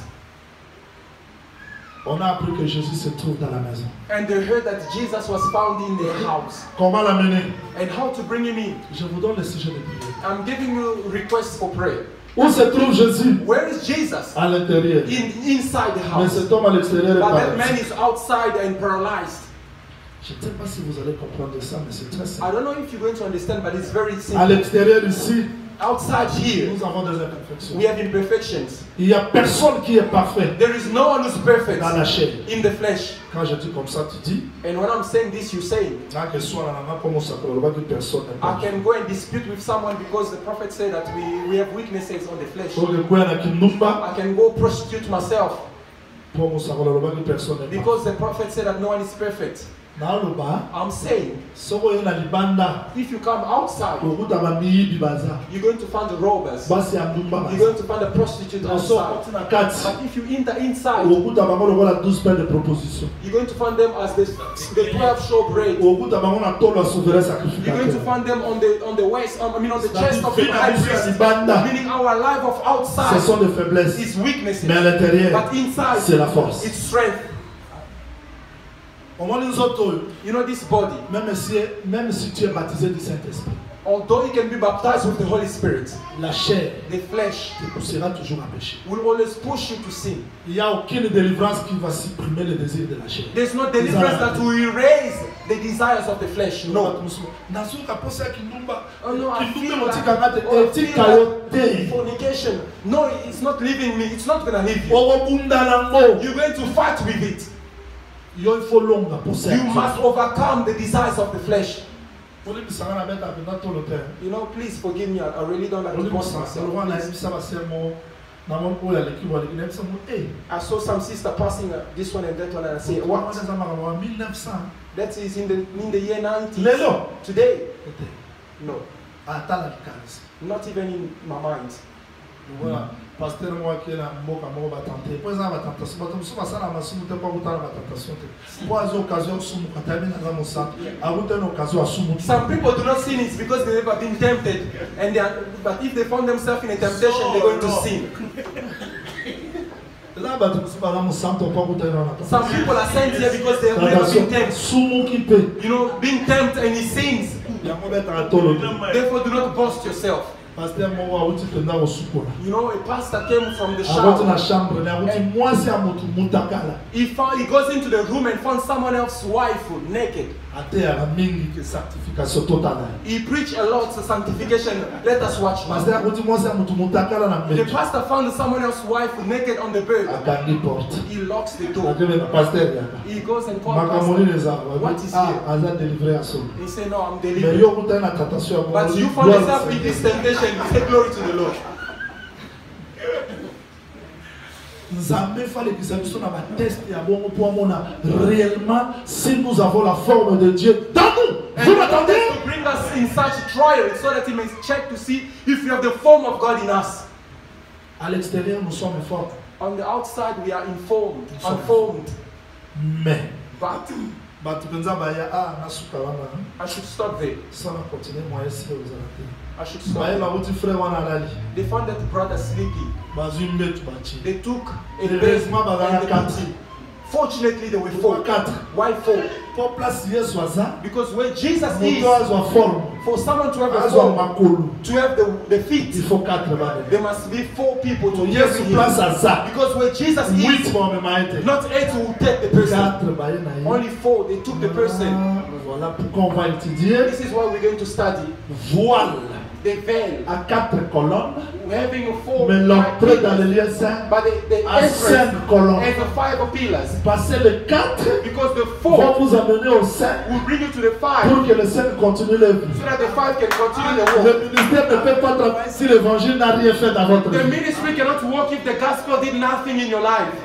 On a appris que Jésus se trouve dans la maison. and they heard that Jesus was found in their house. Comment l'amener? And how to bring him in? Je vous donne le sujet de prière. I'm giving you requests for prayer. Où se trouve Jésus? Where is Jesus? À l'intérieur. Inside the Mais house. cet homme à l'extérieur est But that man paralytique. is outside and paralyzed. Je ne sais pas si vous allez comprendre ça, mais c'est très I simple. don't know if you're going to understand, but it's very À simple. l'extérieur ici, Outside here, nous avons des imperfections. we have imperfections. Il n'y a personne qui est parfait There is no one who's perfect dans la chair. in the flesh. Quand je dis comme ça, tu dis, And when I'm saying this, you say, ah, que soit la maman, comment ça peut que personne n'est I parfait. can go and dispute with someone because the prophet said that we have weaknesses on the flesh. Pour que quoi, qui nous bat, I can go prostitute myself pour que ça que personne n'est parfait. because the prophet said that no one is perfect. Dans le bas, I'm saying, soko yo na libanda, if you come outside, okuta bamiyibi baza, you're going to find the robbers. basi ya ndumba You're baza. going to find a prostitute Na so outside. okoti na kati, But if you enter inside, okuta bango lokola 12 paires de propositions. you're going to find them as the 12 showbread. Okuta bango na tolo ya souverain You're going to sacrificateur. find them on the waist, on the chest of the Fina high biso ya priest. libanda, Meaning our life of ce outside sont des faiblesses. is weaknesses. Mais à l'intérieur, But inside, c'est la force. it's strength. Au moins nous autres, You know, this body, même si tu es baptisé du Saint-Esprit, although it can be baptized with the Holy Spirit, la chair the flesh te poussera toujours à pécher. will always push you to sin. Il n'y a aucune délivrance qui va supprimer le désir de la chair. There's no deliverance that will erase the desires of the flesh. No. Oh no, I feel like fornication. No, it's not leaving me. It's not going to leave you. You're going to fight with it. You must overcome the desires of the flesh. You know, please forgive me. I really don't like to boast myself. Please. I saw some sister passing this one and that one, and I say, what? That is in the year 90s. Today? No. Not even in my mind. Pasteur moi qui est là mboka moko batante po eza batentation bato mosusu basala masumu te mpo akutana batentation te po azwi occasion ya kosumuka te abeni aza mosantu akuta na occasion ya sumuki. Some people do not sin it because they've never been tempted, and but if they found themselves in a temptation, they're going to sin. Eza bato mosusu baza mosantu mpo akutana na batentation. Some people are sent here because they have never been tempted. Sumuki pe. You know, being tempted and he sins. Yango betaka tolo te. Therefore, do not boast yourself. Pasteur Mowa uti tenda osukola. You know, a pastor came from the Avant na shower. chambre na uti moi c'est amutu mutakala. He goes into the room and found someone else's wife naked. Ate ya mingi que certification totale. He preached a lot of sanctification. Let us watch. Pasteur uti moi c'est amutu mutakala na The mbeto. pastor found someone else's wife naked on the bed. Akangi porte. He locks the door. Akebe na pasteur yaka. He goes and calls Makamoni pastor. les arbres. What is Ah, here? aza délivré à son. He said, no, I'm Mais delivered. yo kuta na tentation. But you found yourself in this temptation. You say glory to the Lord. Nzambe fallait que ça soit dans ma test et à bon pour mona réellement si nous avons la forme de Dieu dans nous. And Vous God m'entendez? wants to bring us in such a trial so that He may check to see if we have the form of God in us. À l'extérieur, nous sommes forts. On the outside, we are unformed. Mais But tupenza baya nasuka wana I should stop there. sana continuer moyen si aux arrêter. I should stop. Baya la uti frère wana lali. They found that the brother sleeping. Bazu mbetu bachi. They took a Heureusement bazana bed. 4. Fortunately, there were Pourquoi 4. 4? Why 4? Pour place Yesu aza. Because where Jesus is, Moto azwa forme. for someone to have a Azwa form, makolo. to have the feet, Il faut 4 bana. there must be 4 people to Yesu carry place him. aza. Because where Jesus 8 is, pour me maete. not 8 will take the person. 4 baya na ye. Only 4, they took the person. Voilà pourquoi on va étudier This is what we're going to study. voile The veil, à 4 colonnes, having a 4 mais l'entrée dans le lieu saint but the à 5 entrance colonnes. has the 5 pillars. Passer le 4 Because the va 4 vous amener au 5 will bring you to the 5 pour que le 5 continue le vie. so that the 5 can continue the walk. Le ministère ne peut pas travailler si l'évangile n'a rien fait dans votre The vie. ministry cannot work if the gospel did nothing in your life.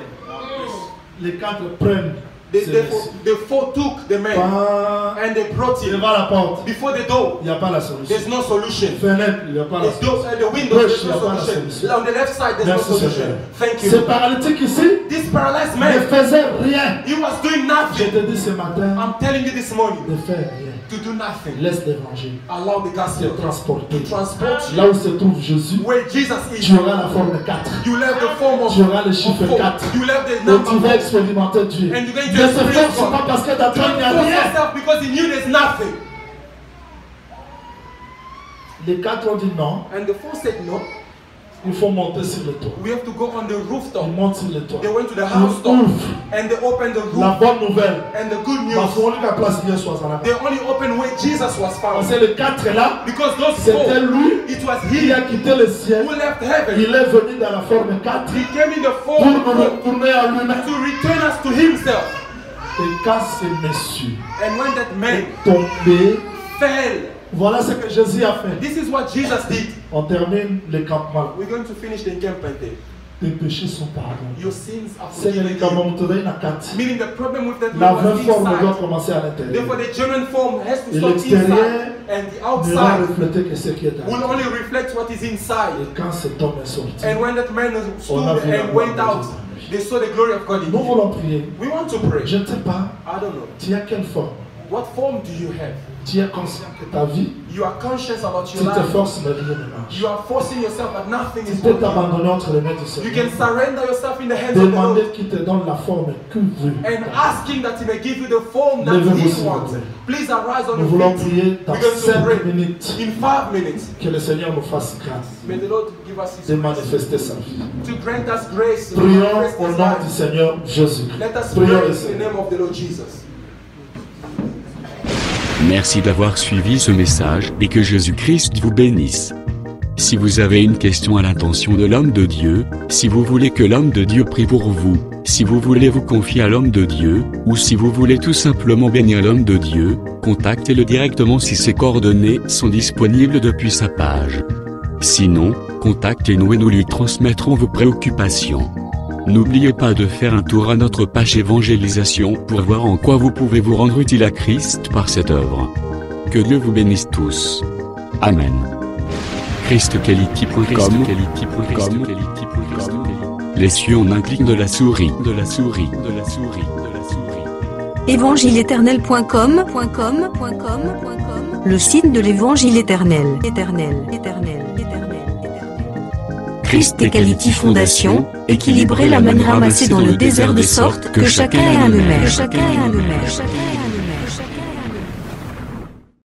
Les 4 prennent The 4 took the man and they brought him devant la porte. before the door. Il n'y a pas la solution. There's no solution. Fenêtre, il n'y a pas la The doors solution. and the windows, Bush, there's il n'y a no pas la solution. solution. On the left side, there's no Merci, solution. Seigneur. Thank Ce you. paralytique ici This paralyzed ne man, faisait rien. he was doing Je nothing. te dis ce matin I'm telling you this morning, de faire rien. to do nothing. Laisse l'évangile Allow the te gospel transporter. to transport you. Là où se trouve Jésus, Where Jesus is, tu auras la forme 4. you will have the form of Tu auras le chiffre 4. 4. You will have the Et number tu vas 4. expérimenter Dieu. And you're going to Ne te experience force God. pas parce que dans toi il n'y a Don't force rien. yourself because he knew there's nothing. Les 4 ont dit non, And the 4 said no. il faut monter sur le toit. We have to go on the Ils rooftop. montent sur le toit. They went to the Ils house top ouvrent. and they opened the La roof. bonne nouvelle, And the good news, parce qu'on lui a place hier soir. they only opened where Jesus was Parce found. que le 4 est là, Because those c'était 4, lui it was qui he a quitté le ciel. who left heaven. Il est venu dans la forme 4 He came in the pour form nous retourner à lui-même. to return us to himself. Et quand ce monsieur And when that man est tombé, fell, voilà ce que Jésus a fait. this is what Jesus did. On termine le campement. We're going to finish the encampment there. Tes péchés sont pardonnés. Your sins are C'est le forgiven you. campement na 4. Meaning the problem with that La man vraie was forme doit inside. commencer à l'intérieur. Therefore, the genuine form has to Et start l'extérieur inside, and the ne va outside refléter que ce qui est will dans only reflect what is inside. Et quand cet homme est sorti, And when that man stood On a vu la and gloire went de out, Dieu. they saw the glory of God in nous him. voulons prier. We want to pray. Je ne sais pas, I don't know. tu as quelle forme? What form do you have? Tu es conscient que ta vie, You are conscious about tu your te life. forces, mais rien ne marche. You are forcing yourself, but nothing Tu is peux working. t'abandonner entre les mains du You Seigneur. can surrender yourself in the hands of the Demander Lord qu'il te donne la forme que veut. and ask Him that He may give you the form that Levez-vous, He s'il vous wants. plaît. Please arise on Nous voulons your feet. prier dans We're going to 5 pray minutes. in 5 minutes. Que le Seigneur nous fasse grâce May the Lord give us His de grace manifester sa vie. to grant us grace to Prions manifest au His nom life. du Seigneur Jésus. Let us Prions pray le in the Seigneur. name of the Lord Jesus. Merci d'avoir suivi ce message et que Jésus-Christ vous bénisse. Si vous avez une question à l'intention de l'homme de Dieu, si vous voulez que l'homme de Dieu prie pour vous, si vous voulez vous confier à l'homme de Dieu, ou si vous voulez tout simplement bénir l'homme de Dieu, contactez-le directement si ses coordonnées sont disponibles depuis sa page. Sinon, contactez-nous et nous lui transmettrons vos préoccupations. N'oubliez pas de faire un tour à notre page évangélisation pour voir en quoi vous pouvez vous rendre utile à Christ par cette œuvre. Que Dieu vous bénisse tous. Amen. ChristQuality.com. Les cieux en un clic de la souris. Évangile-éternel.com, le site de l'évangile éternel. Christ et Quality Fondation, équilibrer la manne ramassée dans le désert de sorte que chacun ait un numère.